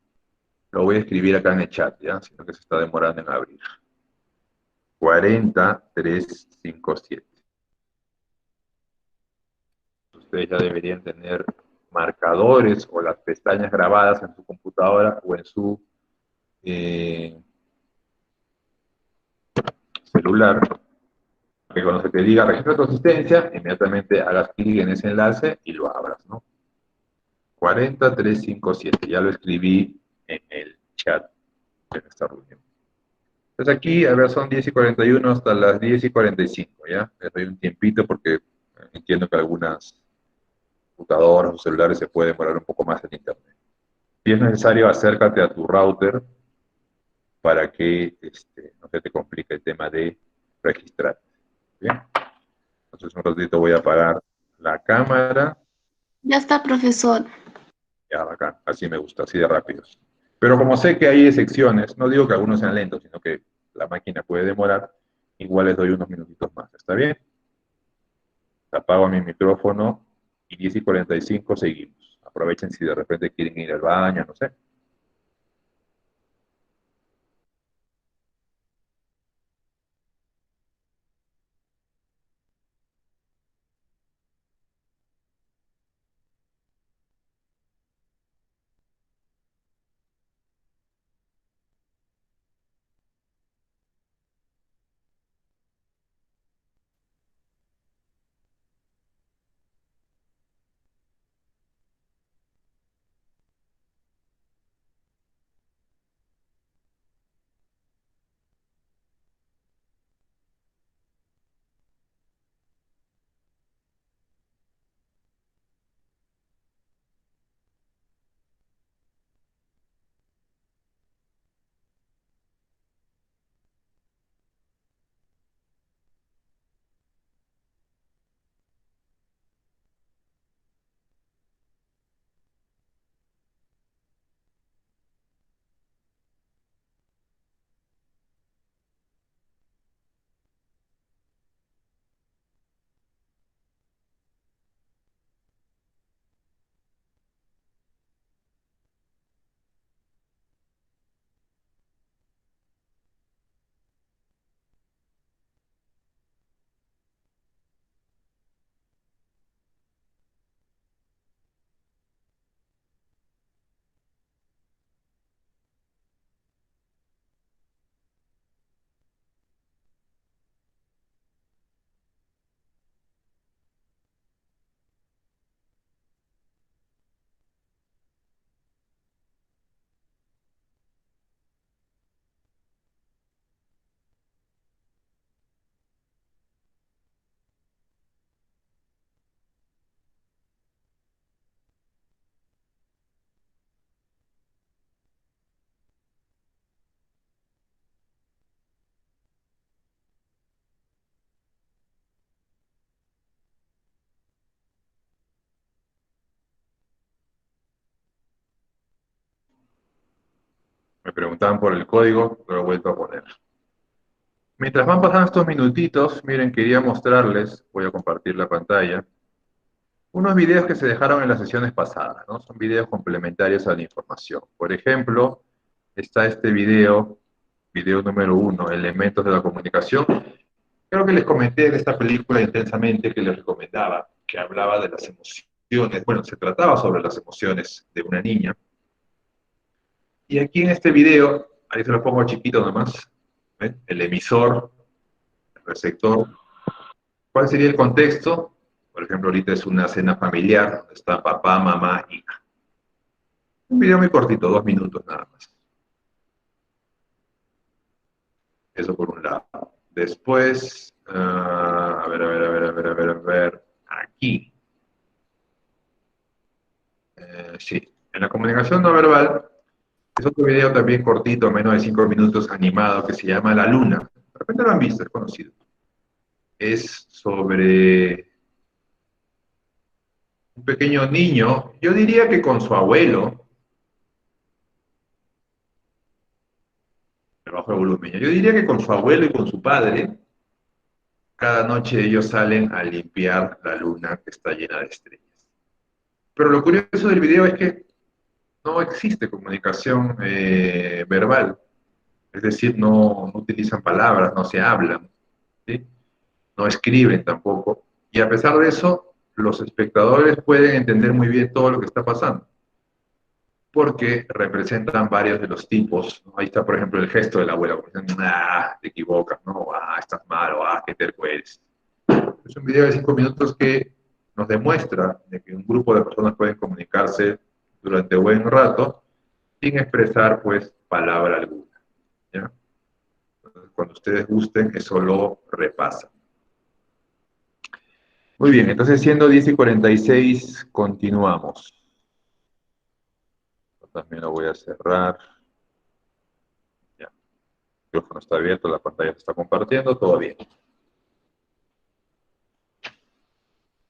Lo voy a escribir acá en el chat, ¿ya? Sino que se está demorando en abrir. 40357. Ustedes ya deberían tener marcadores o las pestañas grabadas en su computadora o en su celular. Que cuando se te diga registra tu asistencia, inmediatamente hagas clic en ese enlace y lo abras, ¿no? 40357. Ya lo escribí en el chat de esta reunión. Entonces aquí, a ver, son 10:41 hasta las 10:45, ¿ya? Les doy un tiempito porque entiendo que algunas computadoras o celulares se pueden demorar un poco más en internet. Si es necesario, acércate a tu router para que no se te complique el tema de registrar. ¿Bien? Entonces un ratito voy a apagar la cámara. Ya está, profesor. Ya, bacán. Así me gusta, así de rápidos. Pero como sé que hay excepciones, no digo que algunos sean lentos, sino que la máquina puede demorar, igual les doy unos minutitos más. ¿Está bien? Apago mi micrófono y 10:45 seguimos. Aprovechen si de repente quieren ir al baño, no sé. Me preguntaban por el código, lo he vuelto a poner. Mientras van pasando estos minutitos, miren, quería mostrarles, voy a compartir la pantalla, unos videos que se dejaron en las sesiones pasadas, ¿no? Son videos complementarios a la información. Por ejemplo, está este video número 1, Elementos de la Comunicación. Creo que les comenté de esta película Intensamente que les recomendaba, que hablaba de las emociones, bueno, se trataba sobre las emociones de una niña. Y aquí en este video, ahí se lo pongo chiquito nomás, ¿ven? El emisor, el receptor. ¿Cuál sería el contexto? Por ejemplo, ahorita es una cena familiar, donde está papá, mamá, hija. Un video muy cortito, 2 minutos nada más. Eso por un lado. Después, A ver, a ver, a ver, a ver, a ver, a ver. Aquí. Sí. En la comunicación no verbal es otro video también cortito, menos de 5 minutos, animado, que se llama La Luna. De repente lo han visto, es conocido. Es sobre un pequeño niño, yo diría que con su abuelo, me bajo el volumen, yo diría que con su abuelo y con su padre, cada noche ellos salen a limpiar la luna que está llena de estrellas. Pero lo curioso del video es que no existe comunicación verbal, es decir, no utilizan palabras, no se hablan, ¿sí? No escriben tampoco, y a pesar de eso, los espectadores pueden entender muy bien todo lo que está pasando, porque representan varios de los tipos, ¿no? Ahí está, por ejemplo, el gesto del abuelo, te equivocas, ¿no? Estás malo, qué terco eres. Es un video de 5 minutos que nos demuestra de que un grupo de personas pueden comunicarse durante buen rato sin expresar, pues, palabra alguna, ¿ya? Entonces, cuando ustedes gusten, eso lo repasan. Muy bien, entonces siendo 10:46, continuamos. Yo también lo voy a cerrar. Ya, el micrófono está abierto, la pantalla se está compartiendo, todo bien.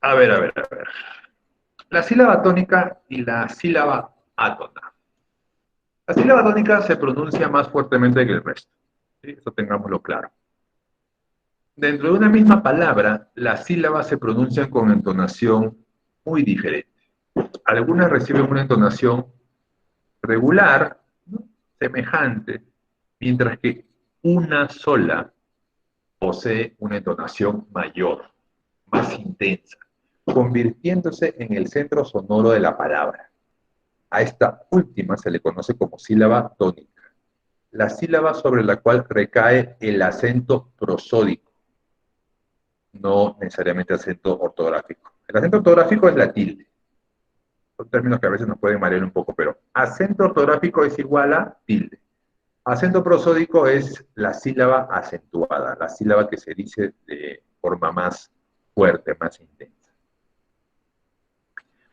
A ver, a ver, a ver. La sílaba tónica y la sílaba átona. La sílaba tónica se pronuncia más fuertemente que el resto, ¿sí? Eso tengámoslo claro. Dentro de una misma palabra, las sílabas se pronuncian con entonación muy diferente. Algunas reciben una entonación regular, ¿no? Semejante, mientras que una sola posee una entonación mayor, más intensa, convirtiéndose en el centro sonoro de la palabra. A esta última se le conoce como sílaba tónica, la sílaba sobre la cual recae el acento prosódico, no necesariamente acento ortográfico. El acento ortográfico es la tilde. Son términos que a veces nos pueden marear un poco, pero acento ortográfico es igual a tilde. Acento prosódico es la sílaba acentuada, la sílaba que se dice de forma más fuerte, más intensa.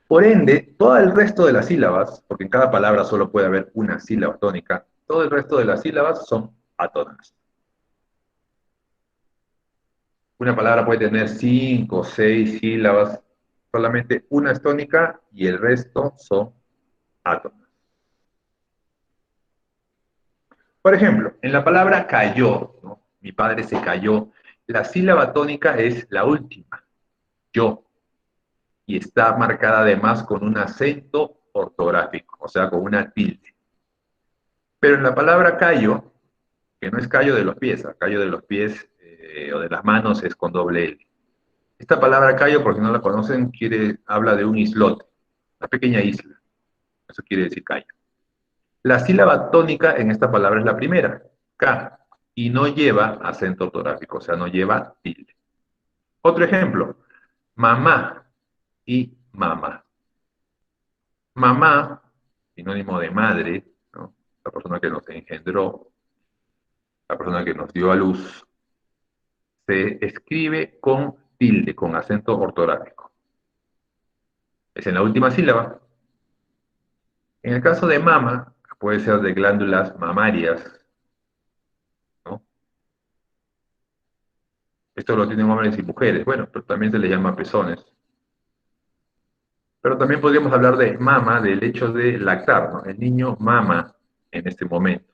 Por ende, todo el resto de las sílabas, porque en cada palabra solo puede haber una sílaba tónica, todo el resto de las sílabas son atónicas. Una palabra puede tener 5 o 6 sílabas, solamente una es tónica y el resto son átonas. Por ejemplo, en la palabra cayó, ¿no? Mi padre se cayó, la sílaba tónica es la última, yo, y está marcada además con un acento ortográfico, o sea, con una tilde. Pero en la palabra callo, que no es callo de los pies, callo de los pies o de las manos es con doble L. Esta palabra callo, por si no la conocen, habla de un islote, una pequeña isla. Eso quiere decir callo. La sílaba tónica en esta palabra es la primera, K, y no lleva acento ortográfico, o sea, no lleva tilde. Otro ejemplo, mamá y mamá. Mamá, sinónimo de madre, ¿no? La persona que nos engendró, la persona que nos dio a luz, se escribe con tilde, con acento ortográfico. Es en la última sílaba. En el caso de mama, puede ser de glándulas mamarias, ¿no? Esto lo tienen hombres y mujeres, bueno, pero también se les llama pezones. Pero también podríamos hablar de mama, del hecho de lactar, ¿no? El niño mama en este momento.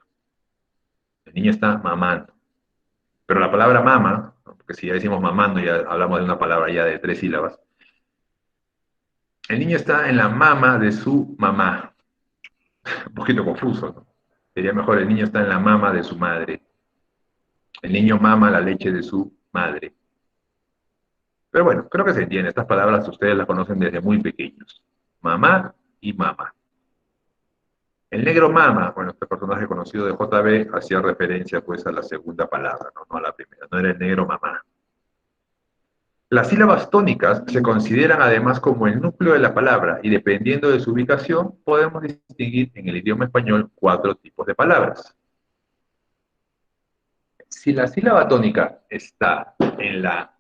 El niño está mamando. Pero la palabra mama, ¿no? Porque si ya decimos mamando, ya hablamos de una palabra ya de 3 sílabas. El niño está en la mama de su mamá. Un poquito confuso, ¿no? Sería mejor, el niño está en la mama de su madre. El niño mama la leche de su madre. Pero bueno, creo que se entiende. Estas palabras ustedes las conocen desde muy pequeños. Mamá y mamá. El negro mama, bueno, este personaje conocido de JB hacía referencia pues a la segunda palabra, no a la primera, no era el negro mamá. Las sílabas tónicas se consideran además como el núcleo de la palabra y dependiendo de su ubicación podemos distinguir en el idioma español 4 tipos de palabras. Si la sílaba tónica está en la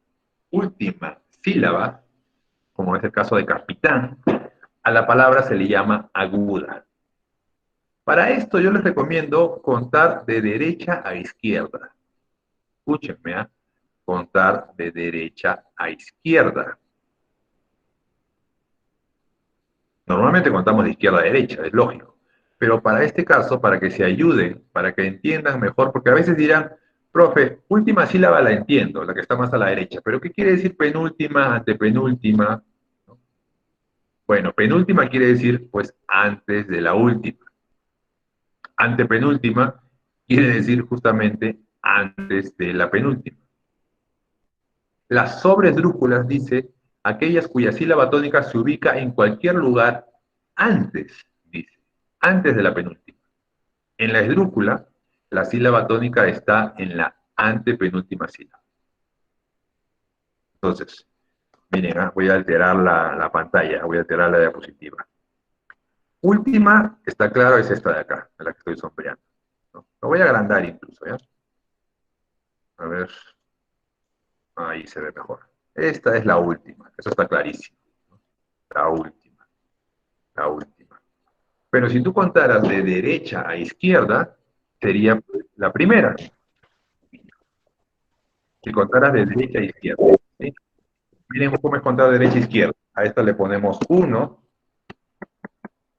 última sílaba, como es el caso de capitán, a la palabra se le llama aguda. Para esto yo les recomiendo contar de derecha a izquierda. Escúchenme, ¿eh? Contar de derecha a izquierda. Normalmente contamos de izquierda a derecha, es lógico. Pero para este caso, para que se ayuden, para que entiendan mejor, porque a veces dirán, profe, última sílaba la entiendo, la que está más a la derecha, pero ¿qué quiere decir penúltima, antepenúltima? Bueno, penúltima quiere decir, pues, antes de la última. Antepenúltima quiere decir justamente antes de la penúltima. Las sobresdrújulas dice aquellas cuya sílaba tónica se ubica en cualquier lugar antes, dice, antes de la penúltima. En la esdrújula, la sílaba tónica está en la antepenúltima sílaba. Entonces, miren, voy a alterar la pantalla, voy a alterar la diapositiva. Última, está claro, es esta de acá, de la que estoy sombreando, ¿no? Lo voy a agrandar incluso, ¿ya? A ver, ahí se ve mejor. Esta es la última, eso está clarísimo, ¿no? La última, la última. Pero si tú contaras de derecha a izquierda, sería la primera. Si contaras de derecha a izquierda, ¿sí? Miren cómo es contar de derecha a izquierda. A esta le ponemos 1,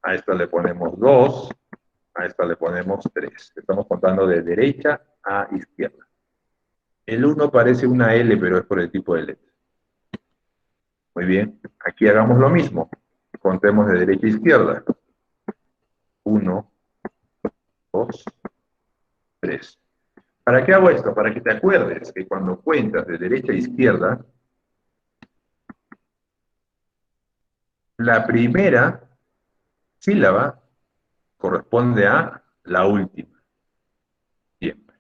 a esta le ponemos 2, a esta le ponemos 3. Estamos contando de derecha a izquierda. El 1 parece una L, pero es por el tipo de letra. Muy bien, aquí hagamos lo mismo. Contemos de derecha a izquierda. 1, 2, 3. ¿Para qué hago esto? Para que te acuerdes que cuando cuentas de derecha a izquierda, la primera sílaba corresponde a la última. Siempre.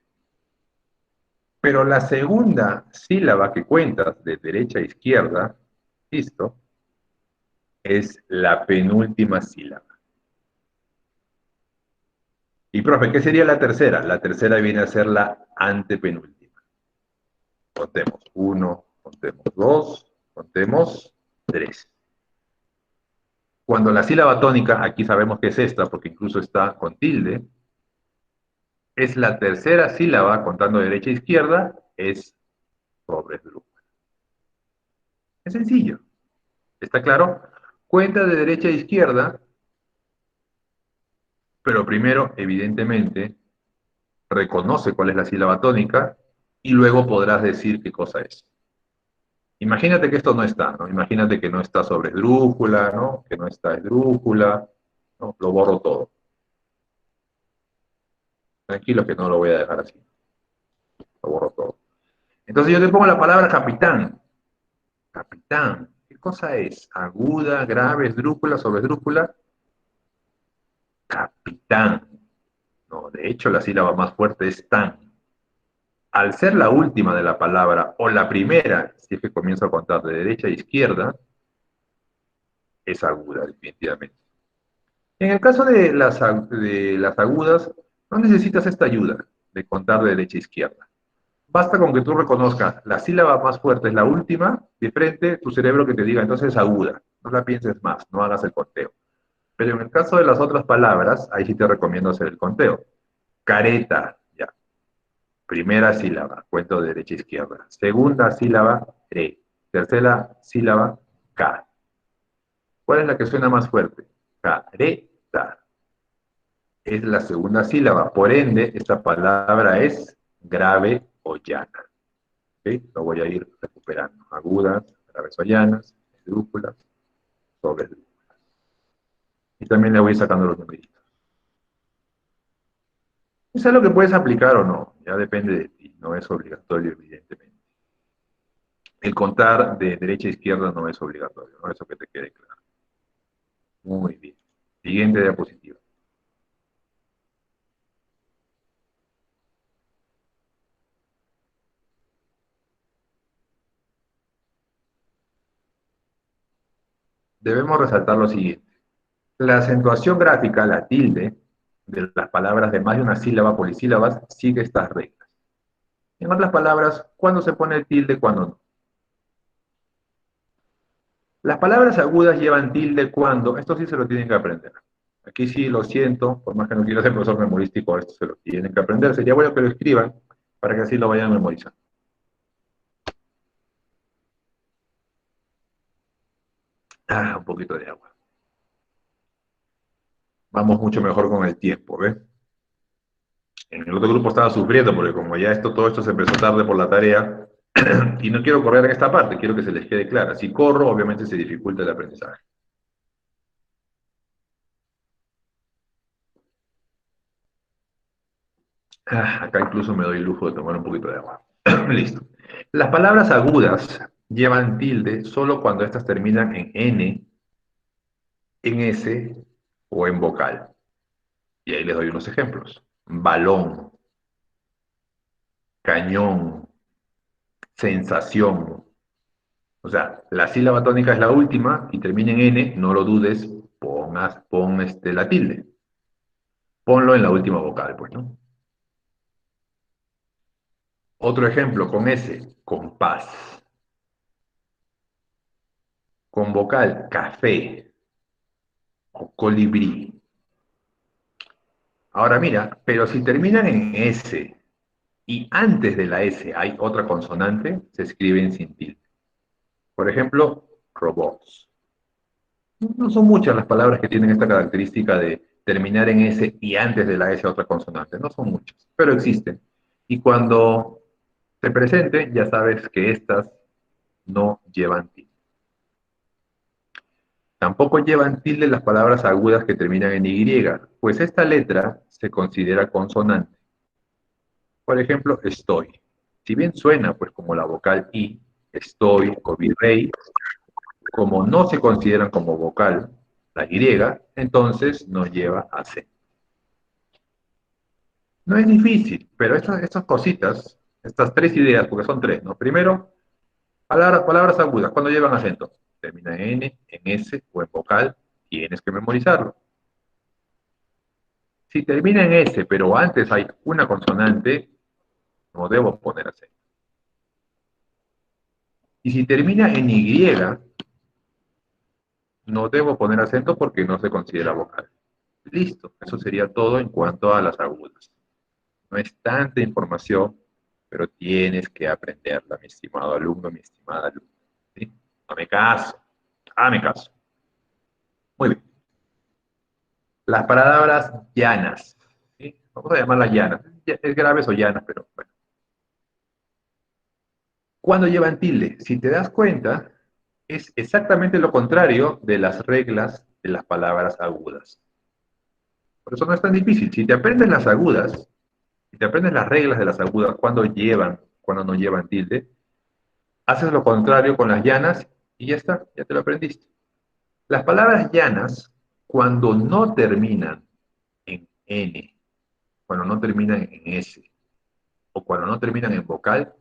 Pero la segunda sílaba que cuentas de derecha a izquierda, listo, es la penúltima sílaba. Y profe, ¿qué sería la tercera? La tercera viene a ser la antepenúltima. Contemos 1, contemos 2, contemos 3. Cuando la sílaba tónica, aquí sabemos que es esta, porque incluso está con tilde, es la tercera sílaba, contando de derecha a izquierda, es sobresdrújula. Es sencillo. ¿Está claro? Cuenta de derecha a izquierda, pero primero, evidentemente, reconoce cuál es la sílaba tónica y luego podrás decir qué cosa es. Imagínate que esto no está, ¿no? Imagínate que no está sobresdrújula, ¿no? Que no está esdrújula, ¿no? Lo borro todo. Tranquilo que no lo voy a dejar así. Lo borro todo. Entonces yo te pongo la palabra capitán. Capitán. ¿Qué cosa es? Aguda, grave, esdrújula, sobresdrújula. Capitán. No, de hecho la sílaba más fuerte es tan. Al ser la última de la palabra, o la primera, si es que comienzo a contar de derecha a izquierda, es aguda, definitivamente. En el caso de las agudas, no necesitas esta ayuda de contar de derecha a izquierda. Basta con que tú reconozcas la sílaba más fuerte es la última, de frente, tu cerebro que te diga, entonces es aguda. No la pienses más, no hagas el conteo. Pero en el caso de las otras palabras, ahí sí te recomiendo hacer el conteo. Careta, ya. Primera sílaba, cuento de derecha a izquierda. Segunda sílaba, re. Tercera sílaba, ca. ¿Cuál es la que suena más fuerte? Careta. Es la segunda sílaba. Por ende, esta palabra es grave o llana. ¿Okay? Lo voy a ir recuperando. Agudas, graves o llanas, esdrújulas, sobresdrújulas. Y también le voy sacando los numeritos. Eso es lo que puedes aplicar o no. Ya depende de ti. No es obligatorio, evidentemente. El contar de derecha a izquierda no es obligatorio, ¿no? Eso que te quede claro. Muy bien. Siguiente diapositiva. Debemos resaltar lo siguiente. La acentuación gráfica, la tilde, de las palabras de más de una sílaba polisílabas, sigue estas reglas. En otras palabras, ¿cuándo se pone tilde, cuándo no? Las palabras agudas llevan tilde cuando, esto sí se lo tienen que aprender. Aquí sí lo siento, por más que no quiera ser profesor memorístico, esto se lo tienen que aprender. Sería bueno que lo escriban para que así lo vayan memorizando. Un poquito de agua. Vamos mucho mejor con el tiempo, ¿ves? En el otro grupo estaba sufriendo porque como ya todo esto se empezó tarde por la tarea, y no quiero correr en esta parte, quiero que se les quede clara. Si corro, obviamente se dificulta el aprendizaje. Acá incluso me doy el lujo de tomar un poquito de agua. Listo. Las palabras agudas llevan tilde solo cuando estas terminan en N, en S o en vocal. Y ahí les doy unos ejemplos. Balón, cañón, sensación. O sea, la sílaba tónica es la última y termina en N, no lo dudes, pon la tilde. Ponlo en la última vocal, pues, ¿no? Otro ejemplo, con S, compás. Con vocal, café o colibrí. Ahora mira, pero si terminan en S y antes de la S hay otra consonante, se escriben sin tilde. Por ejemplo, robots. No son muchas las palabras que tienen esta característica de terminar en S y antes de la S otra consonante. No son muchas, pero existen. Y cuando se presenten, ya sabes que estas no llevan tilde. Tampoco llevan tilde las palabras agudas que terminan en Y, pues esta letra se considera consonante. Por ejemplo, estoy. Si bien suena pues como la vocal I, estoy o virrey, como no se consideran como vocal la Y, entonces no lleva acento. No es difícil, pero estas cositas, estas tres ideas, porque son tres, ¿no? Primero, palabras agudas, cuando llevan acento, termina en N, en S o en vocal, tienes que memorizarlo. Si termina en S, pero antes hay una consonante, no debo poner acento. Y si termina en Y, no debo poner acento porque no se considera vocal. Listo, eso sería todo en cuanto a las agudas. No es tanta información, pero tienes que aprenderla, mi estimado alumno, mi estimada alumna. ¿Sí? Hazme caso, hazme caso. Muy bien. Las palabras llanas. ¿Sí? Vamos a llamarlas llanas. Es graves o llanas, pero bueno. ¿Cuándo llevan tilde? Si te das cuenta, es exactamente lo contrario de las reglas de las palabras agudas. Por eso no es tan difícil. Si te aprendes las agudas, si te aprendes las reglas de las agudas, cuando llevan, cuando no llevan tilde, haces lo contrario con las llanas y ya está, ya te lo aprendiste. Las palabras llanas, cuando no terminan en N, cuando no terminan en S, o cuando no terminan en vocal,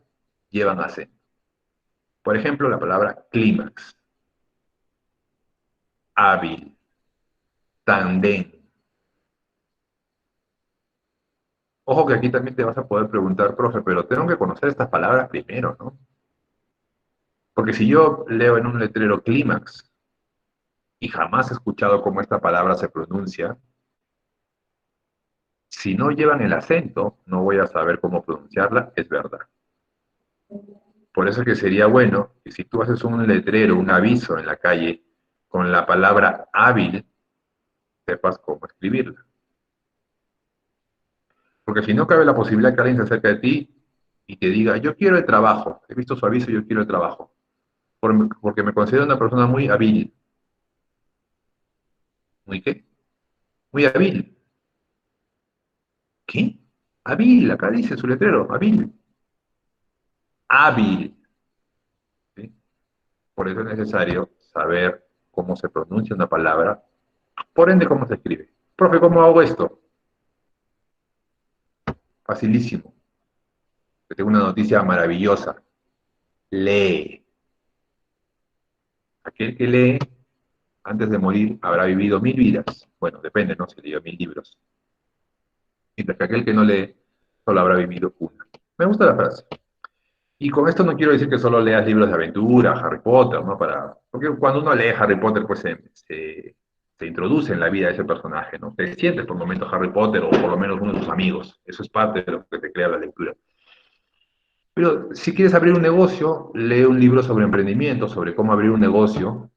llevan acento. Por ejemplo, la palabra clímax, hábil, tandem. Ojo que aquí también te vas a poder preguntar, profe, pero tengo que conocer estas palabras primero, ¿no? Porque si yo leo en un letrero clímax y jamás he escuchado cómo esta palabra se pronuncia, si no llevan el acento, no voy a saber cómo pronunciarla, es verdad. Por eso es que sería bueno que si tú haces un letrero, un aviso en la calle con la palabra hábil, sepas cómo escribirla. Porque si no cabe la posibilidad que alguien se acerque a ti y te diga, yo quiero el trabajo, he visto su aviso, yo quiero el trabajo, porque me considero una persona muy hábil. ¿Muy qué? Muy hábil. ¿Qué? Hábil, acá dice su letrero, hábil. Hábil. ¿Sí? Por eso es necesario saber cómo se pronuncia una palabra, por ende cómo se escribe. Profe, ¿cómo hago esto? Facilísimo. Te tengo una noticia maravillosa. Lee. Aquel que lee, antes de morir, habrá vivido 1000 vidas. Bueno, depende, ¿no? Si leyó 1000 libros. Mientras que aquel que no lee, solo habrá vivido una. Me gusta la frase. Y con esto no quiero decir que solo leas libros de aventura, Harry Potter, ¿no? Porque cuando uno lee Harry Potter, pues se introduce en la vida de ese personaje, ¿no? Te sientes por momentos Harry Potter o por lo menos uno de tus amigos. Eso es parte de lo que te crea la lectura. Pero si quieres abrir un negocio, lee un libro sobre emprendimiento, sobre cómo abrir un negocio.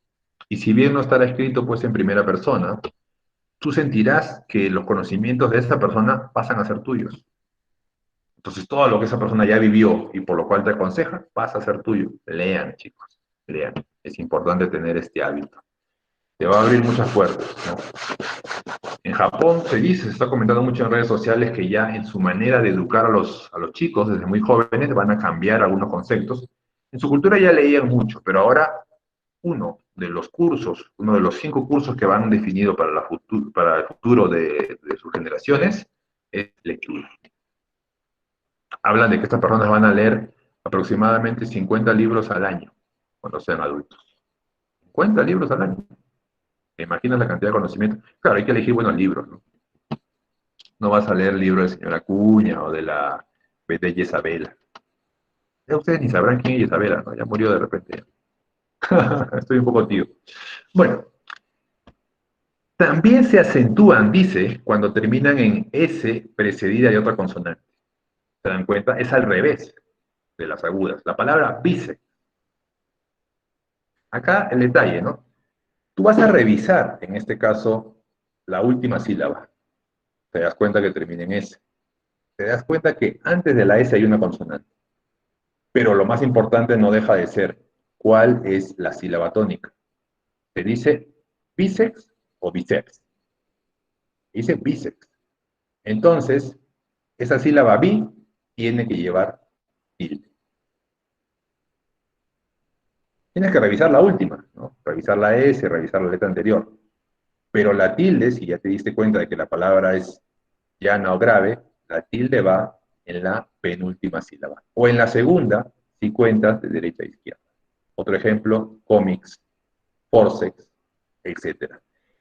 Y si bien no estará escrito pues en primera persona, tú sentirás que los conocimientos de esa persona pasan a ser tuyos. Entonces, todo lo que esa persona ya vivió y por lo cual te aconseja, pasa a ser tuyo. Lean, chicos, lean. Es importante tener este hábito. Te va a abrir muchas puertas, ¿no? En Japón se dice, se está comentando mucho en redes sociales que ya en su manera de educar a los chicos desde muy jóvenes van a cambiar algunos conceptos. En su cultura ya leían mucho, pero ahora uno de los 5 cursos que van definidos para el futuro de sus generaciones es lectura. Hablan de que estas personas van a leer aproximadamente 50 libros al año cuando sean adultos. 50 libros al año. ¿Te imaginas la cantidad de conocimiento? Claro, hay que elegir buenos libros, ¿no? No vas a leer el libro de señora Acuña o de la bella Isabela. Ya ustedes ni sabrán quién es Isabela, ¿no? Ya murió de repente. Estoy un poco tío. Bueno, también se acentúan, dice, cuando terminan en S precedida de otra consonante. ¿Se dan cuenta? Es al revés de las agudas. La palabra bíceps. Acá el detalle, ¿no? Tú vas a revisar, en este caso, la última sílaba. Te das cuenta que termina en S. Te das cuenta que antes de la S hay una consonante. Pero lo más importante no deja de ser cuál es la sílaba tónica. ¿Se dice bíceps o bíceps? Dice bíceps. Entonces, esa sílaba bi tiene que llevar tilde. Tienes que revisar la última, ¿no? Revisar la S, revisar la letra anterior. Pero la tilde, si ya te diste cuenta de que la palabra es llana o grave, la tilde va en la penúltima sílaba. O en la segunda, si cuentas de derecha a izquierda. Otro ejemplo, cómics, forceps, etc.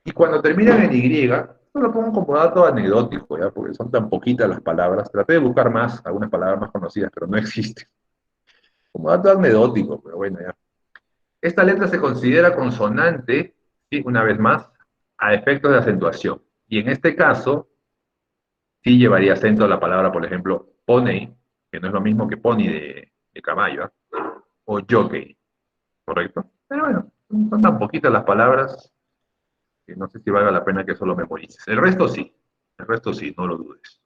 Y cuando terminan en Y, esto lo pongo como dato anecdótico, ¿ya? Porque son tan poquitas las palabras. Traté de buscar más, algunas palabras más conocidas, pero no existen. Como dato anecdótico, pero bueno, ya. Esta letra se considera consonante, ¿sí? Una vez más, a efectos de acentuación. Y en este caso, sí llevaría acento a la palabra, por ejemplo, pony, que no es lo mismo que pony de caballo, ¿eh? O jockey, ¿correcto? Pero bueno, son tan poquitas las palabras que no sé si valga la pena que solo memorices. El resto sí, no lo dudes.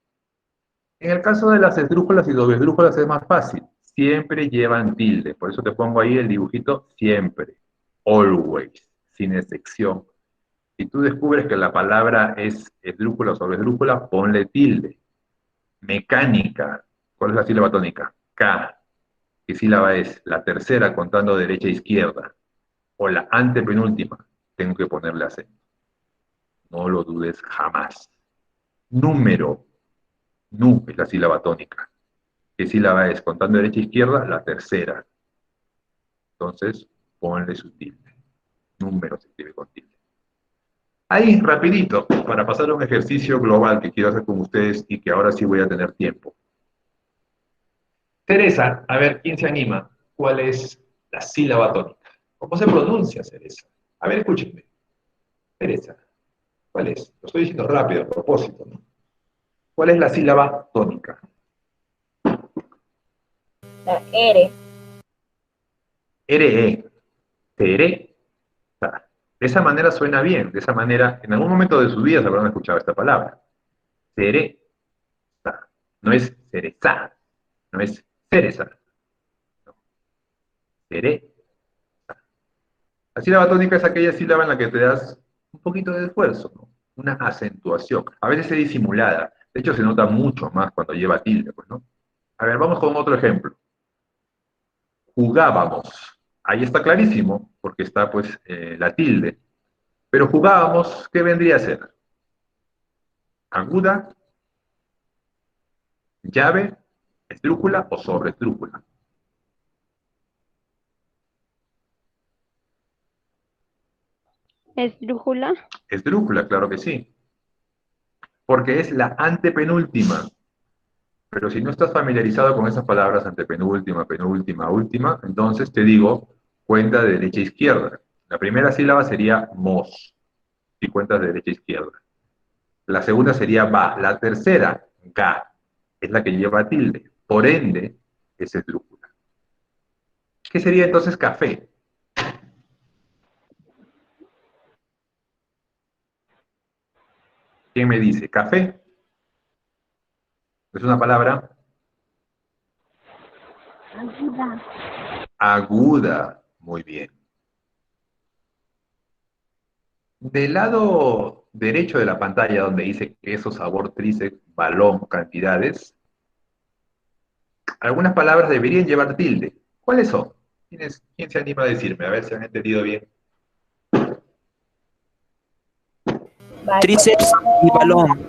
En el caso de las esdrújulas y doble-esdrújulas es más fácil. Siempre llevan tilde, por eso te pongo ahí el dibujito siempre, always, sin excepción. Si tú descubres que la palabra es esdrújula o sobreesdrújula, ponle tilde. Mecánica, ¿cuál es la sílaba tónica? K. ¿Qué sílaba es? La tercera contando derecha e izquierda. O la antepenúltima. Tengo que ponerle acento. No lo dudes jamás. Número. Nu es la sílaba tónica. ¿Qué sílaba es? Contando derecha e izquierda, la tercera. Entonces, ponle su tilde. Número se escribe con tilde. Ahí, rapidito, para pasar a un ejercicio global que quiero hacer con ustedes y que ahora sí voy a tener tiempo. Teresa, a ver, ¿quién se anima? ¿Cuál es la sílaba tónica? ¿Cómo se pronuncia, Teresa? A ver, escúchenme. Teresa, ¿cuál es? Lo estoy diciendo rápido, a propósito, ¿no? ¿Cuál es la sílaba tónica? La R. R-E. Teresa. De esa manera suena bien, de esa manera, en algún momento de su vida se habrán escuchado esta palabra. Teresa. No es cereza, no es cereza. No. Teresa. La sílaba tónica es aquella sílaba en la que te das un poquito de esfuerzo, ¿no? Una acentuación. A veces es disimulada. De hecho, se nota mucho más cuando lleva tilde, pues, ¿no? A ver, vamos con otro ejemplo. Jugábamos. Ahí está clarísimo, porque está, pues, la tilde. Pero jugábamos, ¿qué vendría a ser? Aguda, llave, esdrújula o sobreesdrújula. Esdrújula. Esdrújula, claro que sí. Porque es la antepenúltima. Pero si no estás familiarizado con esas palabras antepenúltima, penúltima, última, entonces te digo, cuenta de derecha a izquierda. La primera sílaba sería mos, si cuentas de derecha a izquierda. La segunda sería va. La tercera, ga, es la que lleva tilde. Por ende, es esdrújula. ¿Qué sería entonces café? ¿Quién me dice? ¿Café? ¿Es una palabra? Ayuda. Aguda. Muy bien. Del lado derecho de la pantalla, donde dice queso, sabor, tríceps, balón, cantidades, algunas palabras deberían llevar tilde. ¿Cuáles son? ¿Quién se anima a decirme? A ver si han entendido bien. Tríceps y balón.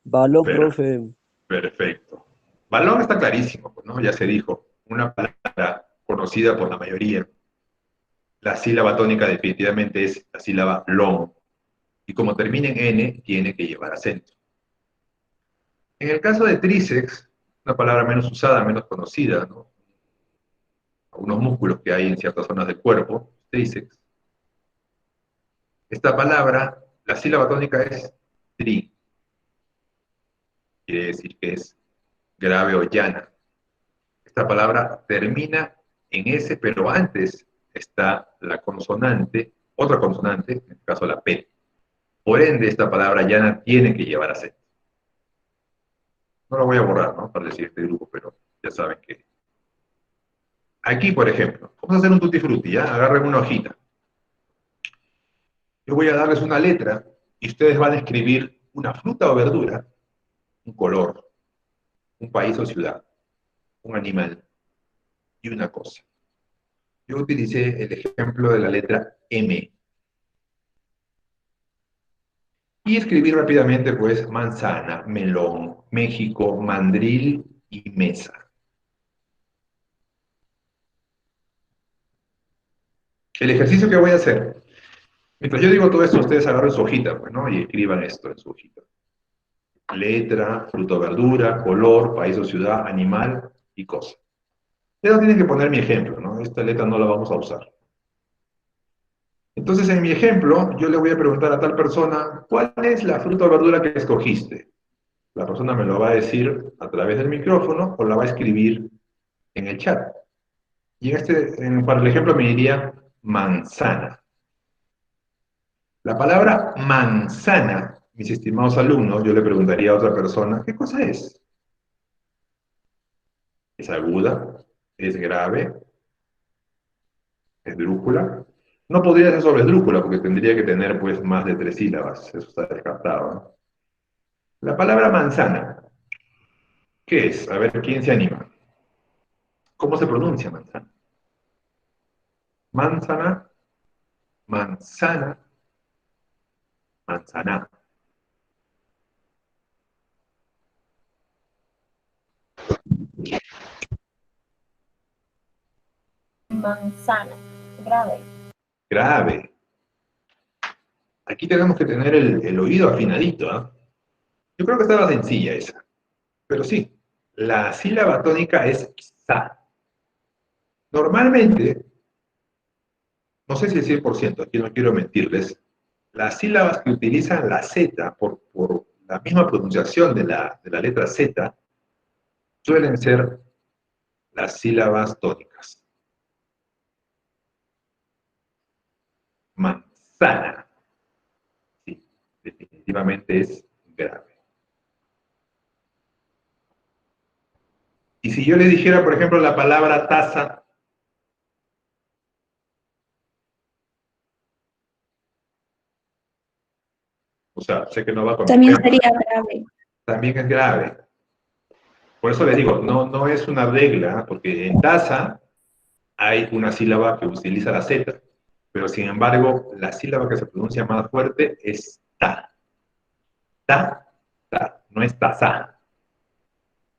Balón, Pero, profe. perfecto. Balón está clarísimo, ¿no? Ya se dijo. Una palabra conocida por la mayoría. La sílaba tónica definitivamente es la sílaba long. Y como termina en N, tiene que llevar acento. En el caso de tríceps, una palabra menos usada, menos conocida, ¿no? Unos músculos que hay en ciertas zonas del cuerpo, tríceps. Esta palabra, la sílaba tónica es tri. Quiere decir que es grave o llana. Esta palabra termina en S, pero antes está la consonante, otra consonante, en este caso la P. Por ende, esta palabra llana tiene que llevar acento. No lo voy a borrar, ¿no? Para decir este grupo, pero ya saben que... Aquí, por ejemplo, vamos a hacer un tutti frutti, ¿ya? Agarren una hojita. Yo voy a darles una letra y ustedes van a escribir una fruta o verdura, un color, un país o ciudad, un animal y una cosa. Yo utilicé el ejemplo de la letra M. Y escribí rápidamente, pues, manzana, melón, México, mandril y mesa. El ejercicio que voy a hacer, mientras yo digo todo esto, ustedes agarren su hojita, pues, ¿no? Y escriban esto en su hojita. Letra, fruta o verdura, color, país o ciudad, animal y cosa. Ustedes no tienen que poner mi ejemplo, ¿no? Esta letra no la vamos a usar. Entonces, en mi ejemplo, yo le voy a preguntar a tal persona, ¿cuál es la fruta o verdura que escogiste? La persona me lo va a decir a través del micrófono o la va a escribir en el chat. Y para el ejemplo me diría manzana. La palabra manzana, mis estimados alumnos, yo le preguntaría a otra persona, ¿qué cosa es? ¿Es aguda? ¿Es grave? ¿Es drújula? No podría ser sobre esdrújula porque tendría que tener pues más de 3 sílabas. Eso está descartado, ¿no? La palabra manzana, ¿qué es? A ver, ¿quién se anima? ¿Cómo se pronuncia manzana? Manzana, manzana, manzana. Manzana. Grave. Grave. Aquí tenemos que tener el oído afinadito, ¿eh? Yo creo que estaba sencilla esa. Pero sí, la sílaba tónica es sa. Normalmente, no sé si el 100%, aquí no quiero mentirles, las sílabas que utilizan la Z por la misma pronunciación de la letra Z suelen ser las sílabas tónicas. Manzana. Sí, definitivamente es grave. Y si yo le dijera, por ejemplo, la palabra taza, o sea, sé que no va con mi También ejemplo, sería grave. también es grave. Por eso les digo, no es una regla, porque en taza hay una sílaba que utiliza la Z, pero sin embargo, la sílaba que se pronuncia más fuerte es ta. Ta, ta, no es taza.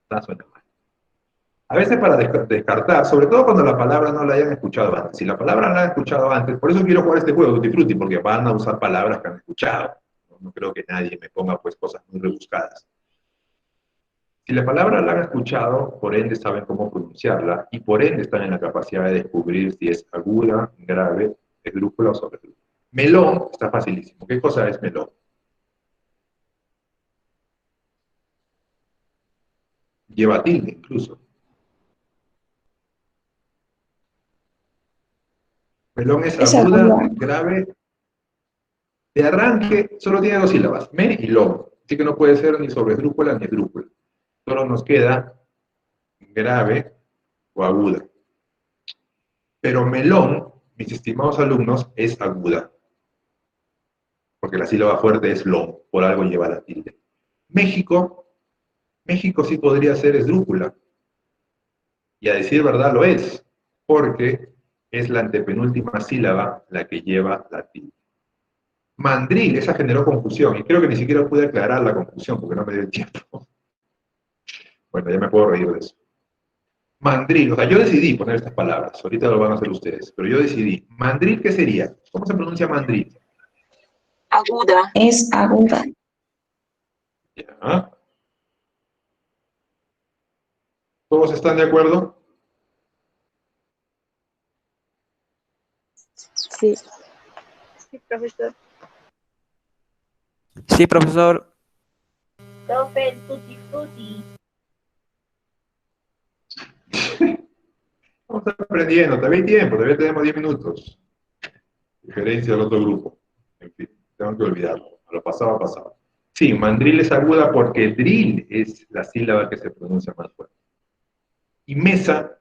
Ta suena mal. A veces para descartar, sobre todo cuando la palabra no la hayan escuchado antes. Si la palabra no la han escuchado antes, por eso quiero jugar este juego, Tutti Frutti, porque van a usar palabras que han escuchado. No creo que nadie me ponga pues cosas muy rebuscadas. Si la palabra la han escuchado, por ende saben cómo pronunciarla y por ende están en la capacidad de descubrir si es aguda, grave, esdrújula o sobresdrújula. Melón está facilísimo. ¿Qué cosa es melón? Lleva tilde incluso. Melón es aguda, grave. De arranque solo tiene dos sílabas, me y lón. Así que no puede ser ni sobresdrújula ni esdrújula. Solo nos queda grave o aguda. Pero melón, mis estimados alumnos, es aguda. Porque la sílaba fuerte es lón, por algo lleva la tilde. México sí podría ser esdrújula. Y a decir verdad lo es, porque es la antepenúltima sílaba la que lleva la tilde. Mandril, esa generó confusión, y creo que ni siquiera pude aclarar la confusión, porque no me dio el tiempo. Bueno, ya me puedo reír de eso. Mandril, o sea, yo decidí poner estas palabras, ahorita lo van a hacer ustedes, pero yo decidí. Mandril, ¿qué sería? ¿Cómo se pronuncia mandril? Aguda. Es aguda. Ya. ¿Todos están de acuerdo? Sí. Sí, profesor. Sí, profesor. Profe, el tutti frutti. Vamos aprendiendo, todavía hay tiempo, todavía tenemos 10 minutos. Diferencia del otro grupo. En fin, tengo que olvidarlo. A lo pasado, pasado. Sí, mandril es aguda porque drill es la sílaba que se pronuncia más fuerte. Y mesa.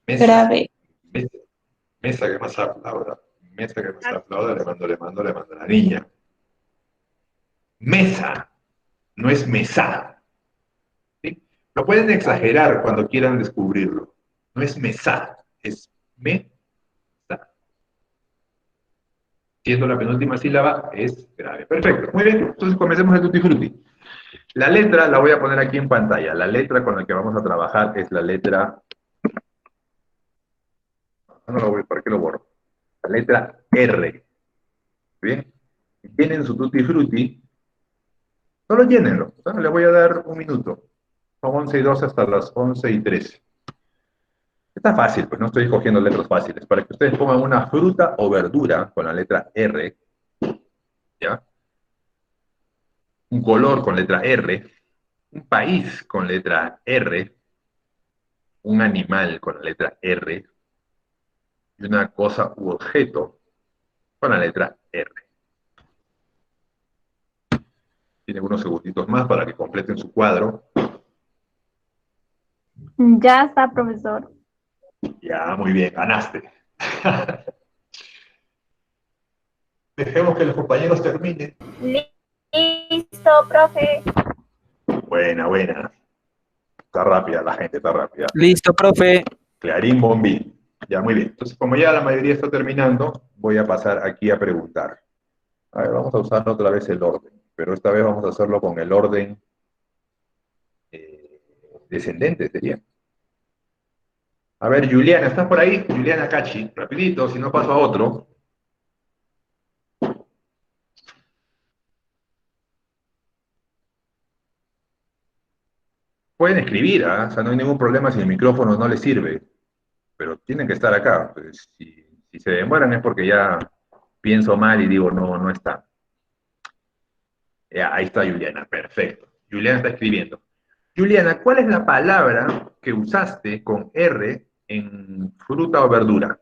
Grave. Mesa que más aplauda. Mesa que más aplauda, le mando a la niña. Mesa, no es mesa. ¿Sí? Lo pueden exagerar cuando quieran descubrirlo. No es mesa, es mesa. Siendo la penúltima sílaba, es grave. Perfecto, muy bien. Entonces comencemos el tutti frutti. La letra la voy a poner aquí en pantalla. La letra con la que vamos a trabajar es la letra... No lo voy, ¿para qué lo borro? La letra R. ¿Bien? Tienen su tutti frutti. Solo llénenlo. Bueno, le voy a dar un minuto. Son 11:02 hasta las 11:13. Está fácil, pues no estoy cogiendo letras fáciles. Para que ustedes pongan una fruta o verdura con la letra R, ¿ya? Un color con letra R, un país con letra R, un animal con la letra R, y una cosa u objeto con la letra R. Tienen unos segunditos más para que completen su cuadro. Ya está, profesor. Ya, muy bien, ganaste. Dejemos que los compañeros terminen. Listo, profe. Buena, buena. Está rápida la gente, está rápida. Listo, profe. Clarín bombín. Ya, muy bien. Entonces, como ya la mayoría está terminando, voy a pasar aquí a preguntar. A ver, vamos a usar otra vez el orden, pero esta vez vamos a hacerlo con el orden descendente, sería. A ver, Juliana, ¿estás por ahí? Juliana Cachi, rapidito, si no paso a otro. Pueden escribir, ¿ah? O sea, no hay ningún problema si el micrófono no les sirve, pero tienen que estar acá. Pues, si se demoran es porque ya pienso mal y digo, no, no está. Ya, ahí está Juliana, perfecto. Juliana está escribiendo. Juliana, ¿cuál es la palabra que usaste con R en fruta o verdura?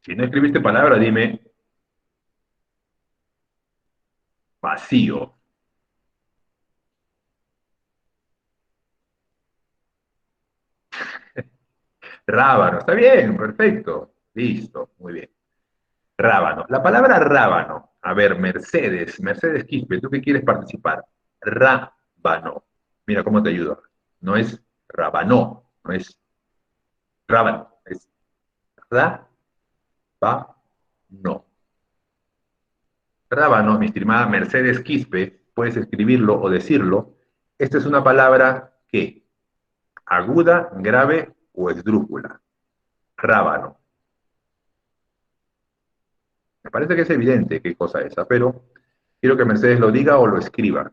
Si no escribiste palabra, dime vacío. Rábano, está bien, perfecto. Listo, muy bien. Rábano. La palabra rábano. A ver, Mercedes Quispe, ¿tú qué quieres participar? Rábano. Mira cómo te ayudo. No es rábano, no es rábano, es rábano. Rábano, mi estimada Mercedes Quispe, puedes escribirlo o decirlo. Esta es una palabra que aguda, grave o esdrújula. Rábano. Me parece que es evidente qué cosa es esa, pero quiero que Mercedes lo diga o lo escriba.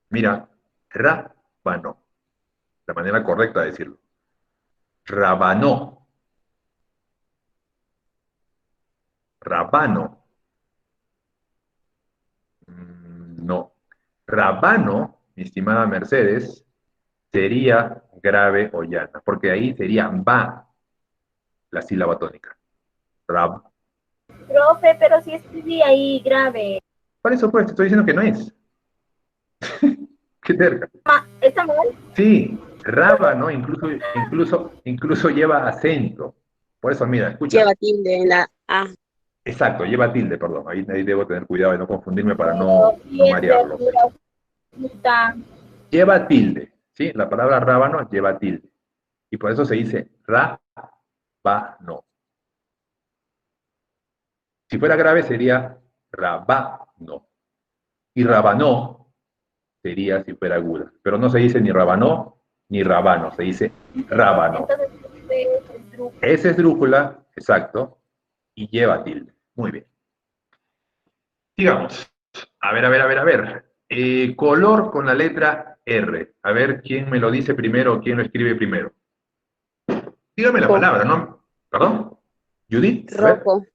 Mira, rábano, la manera correcta de decirlo. Rabanó, rabano. No. Rabano, mi estimada Mercedes, sería grave o llana, porque ahí sería va la sílaba tónica. Rab. Profe, pero sí escribí ahí grave. Por eso pues te estoy diciendo que no es. Qué terca. ¿Está mal? Sí, rábano incluso lleva acento. Por eso, mira, escucha. Lleva tilde en la A. Exacto, lleva tilde, perdón. Ahí debo tener cuidado de no confundirme para Pero sí no es marearlos. verdura fruta. Lleva tilde, ¿sí? La palabra rábano lleva tilde. Y por eso se dice rábano. Si fuera grave sería rabano. Y rabanó sería si fuera aguda. Pero no se dice ni rabanó ni rabano, se dice rábano. Entonces, es drupa. Es esdrújula, exacto, y lleva tilde. Muy bien. Sigamos. A ver. Color con la letra R. A ver quién me lo dice primero o quién lo escribe primero. Dígame la Rojo. palabra, ¿no? ¿Perdón? ¿Judith? A ver. Rojo.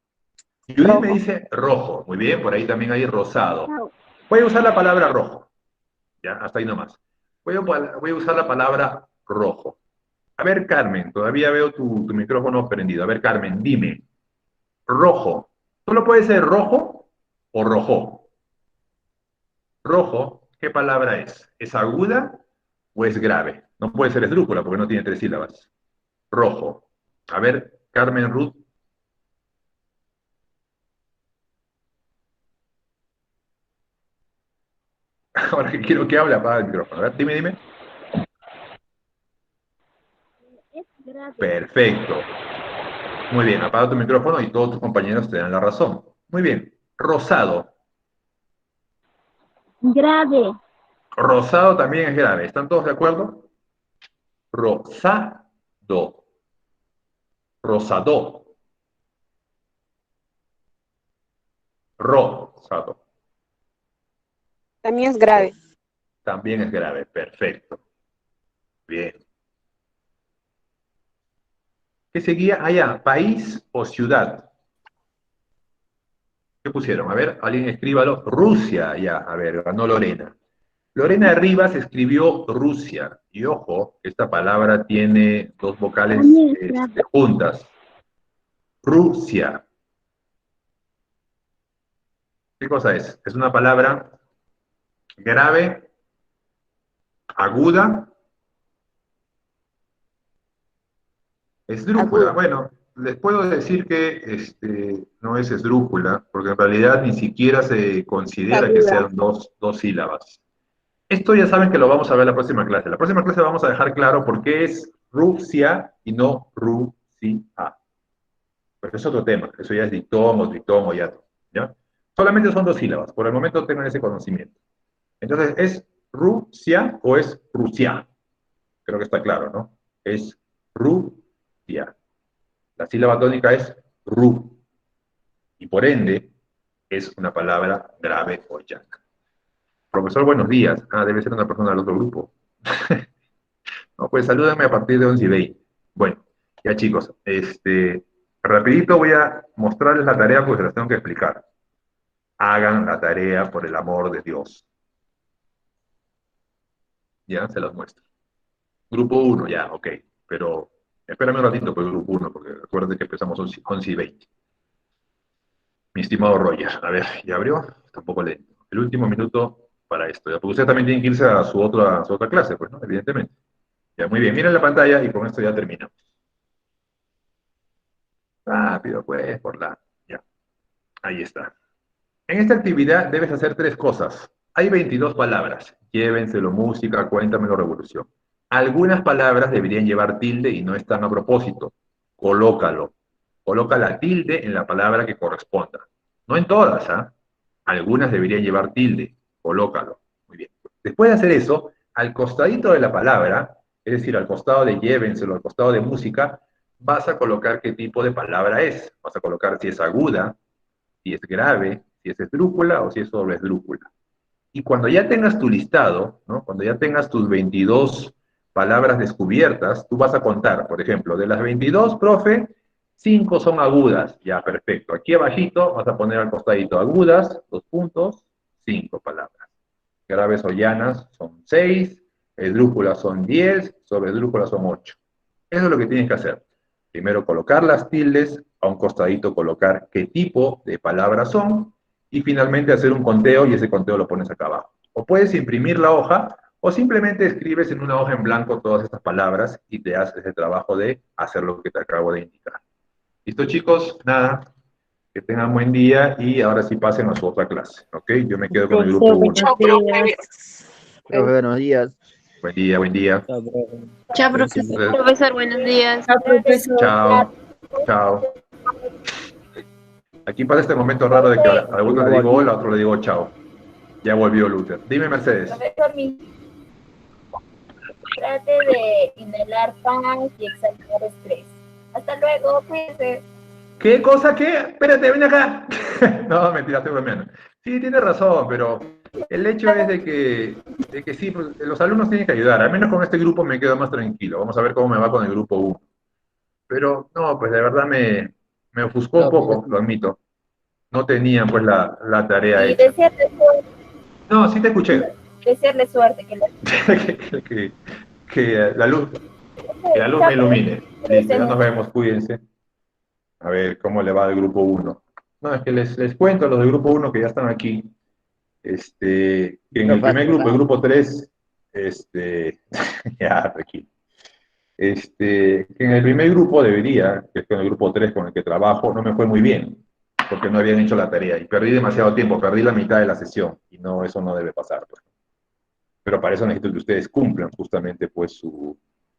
Judith me Rojo. dice rojo. Muy bien, por ahí también hay rosado. Voy a usar la palabra rojo. Ya, hasta ahí nomás. Voy a usar la palabra rojo. A ver, Carmen, todavía veo tu micrófono prendido. A ver, Carmen, dime. Rojo. ¿Solo puede ser rojo o rojo? Rojo, ¿qué palabra es? ¿Es aguda o es grave? No puede ser esdrújula porque no tiene 3 sílabas. Rojo. A ver, Carmen Ruth. Ahora que quiero que hable, apaga el micrófono. A ver, dime. Es grave. Perfecto. Muy bien, apaga tu micrófono y todos tus compañeros te dan la razón. Muy bien. Rosado. Grave. Rosado también es grave. ¿Están todos de acuerdo? Rosado. Rosado. Rosado. También es grave. También es grave. Perfecto. Bien. ¿Qué seguía? Allá, país o ciudad. ¿Qué pusieron? A ver, alguien escríbalo. Rusia, ya. A ver, ganó Lorena. Lorena Rivas escribió Rusia. Y ojo, esta palabra tiene 2 vocales También es grave. juntas. Rusia. ¿Qué cosa es? Es una palabra grave, aguda, esdrújula. Aguda. Bueno, les puedo decir que no es esdrújula, porque en realidad ni siquiera se considera que Aguda. sean dos sílabas. Esto ya saben que lo vamos a ver en la próxima clase. En la próxima clase vamos a dejar claro por qué es Rusia y no Rusia. Pero es otro tema. Eso ya es dictón o hiato. ¿Ya? Solamente son 2 sílabas. Por el momento tengan ese conocimiento. Entonces, ¿es Rusia o es Rusia? Creo que está claro, ¿no? Es Rusia. La sílaba tónica es Ru. Y por ende, es una palabra grave o llana. Profesor, buenos días. Ah, debe ser una persona del otro grupo. No, pues salúdenme a partir de 11:20. Bueno, ya chicos, rapidito voy a mostrarles la tarea porque se las tengo que explicar. Hagan la tarea por el amor de Dios. Ya, se las muestro. Grupo 1, ya, ok. Pero espérame un ratito por el grupo 1, porque recuerden que empezamos 11:20. Mi estimado Roger, a ver, ¿ya abrió? Está un poco lento. El último minuto para esto, ya, porque ustedes también tienen que irse a su otra clase, pues, ¿no? Evidentemente. Ya, muy bien, miren la pantalla y con esto ya terminamos. Rápido, pues, ya, ahí está. En esta actividad debes hacer 3 cosas. Hay 22 palabras. Llévenselo música, cuéntamelo revolución. Algunas palabras deberían llevar tilde y no están a propósito. Colócalo. Coloca la tilde en la palabra que corresponda. No en todas, ¿ah? Algunas deberían llevar tilde. Colócalo. Muy bien. Después de hacer eso, al costadito de la palabra, es decir, al costado de llévenselo, al costado de música, vas a colocar qué tipo de palabra es. Vas a colocar si es aguda, si es grave, si es esdrújula o si es doble esdrújula. Y cuando ya tengas tu listado, ¿no? Cuando ya tengas tus 22 palabras descubiertas, tú vas a contar, por ejemplo, de las 22, profe, 5 son agudas. Ya, perfecto. Aquí abajito vas a poner al costadito agudas, 2 puntos, 5 palabras. Graves o llanas son 6, esdrújulas son 10, sobre esdrújulas son 8. Eso es lo que tienes que hacer. Primero colocar las tildes, a un costadito colocar qué tipo de palabras son, y finalmente hacer un conteo, y ese conteo lo pones acá abajo. O puedes imprimir la hoja, o simplemente escribes en una hoja en blanco todas estas palabras, y te haces el trabajo de hacer lo que te acabo de indicar. ¿Listo, chicos? Nada. Que tengan buen día, y ahora sí pasen a su otra clase, ¿ok? Yo me quedo con el grupo 1. Chao, profe. Profe, buenos días. Buen día, buen día. Chao, profesor. Entonces, Profesor, buenos días. chao, chao. Aquí pasa este momento raro de que a alguno le digo hola, a otro le digo chao. Ya volvió Luther. Dime, Mercedes. Profesor, trate de inhalar paz y exhalar estrés. Hasta luego, cuídense. ¿Qué cosa qué? Espérate, ven acá. No, mentira, estoy bromeando. Sí, tienes razón, pero el hecho es de que sí, pues, los alumnos tienen que ayudar. Al menos con este grupo me quedo más tranquilo. Vamos a ver cómo me va con el grupo 1. Pero no, pues de verdad me ofuscó un poco, lo admito. No tenían pues la tarea Y hecha. No, sí te escuché. desearle suerte. Que la luz me ilumine. Listo, ya nos vemos, cuídense. A ver cómo le va al grupo 1. No, es que les cuento a los del grupo 1 que ya están aquí. Que en el primer grupo, el grupo 3, ya, tranquilo. Que en el primer grupo debería, que es con el grupo 3 con el que trabajo, no me fue muy bien, porque no habían hecho la tarea y perdí demasiado tiempo, perdí la mitad de la sesión y no, eso no debe pasar. Pues. Pero para eso necesito que ustedes cumplan justamente pues su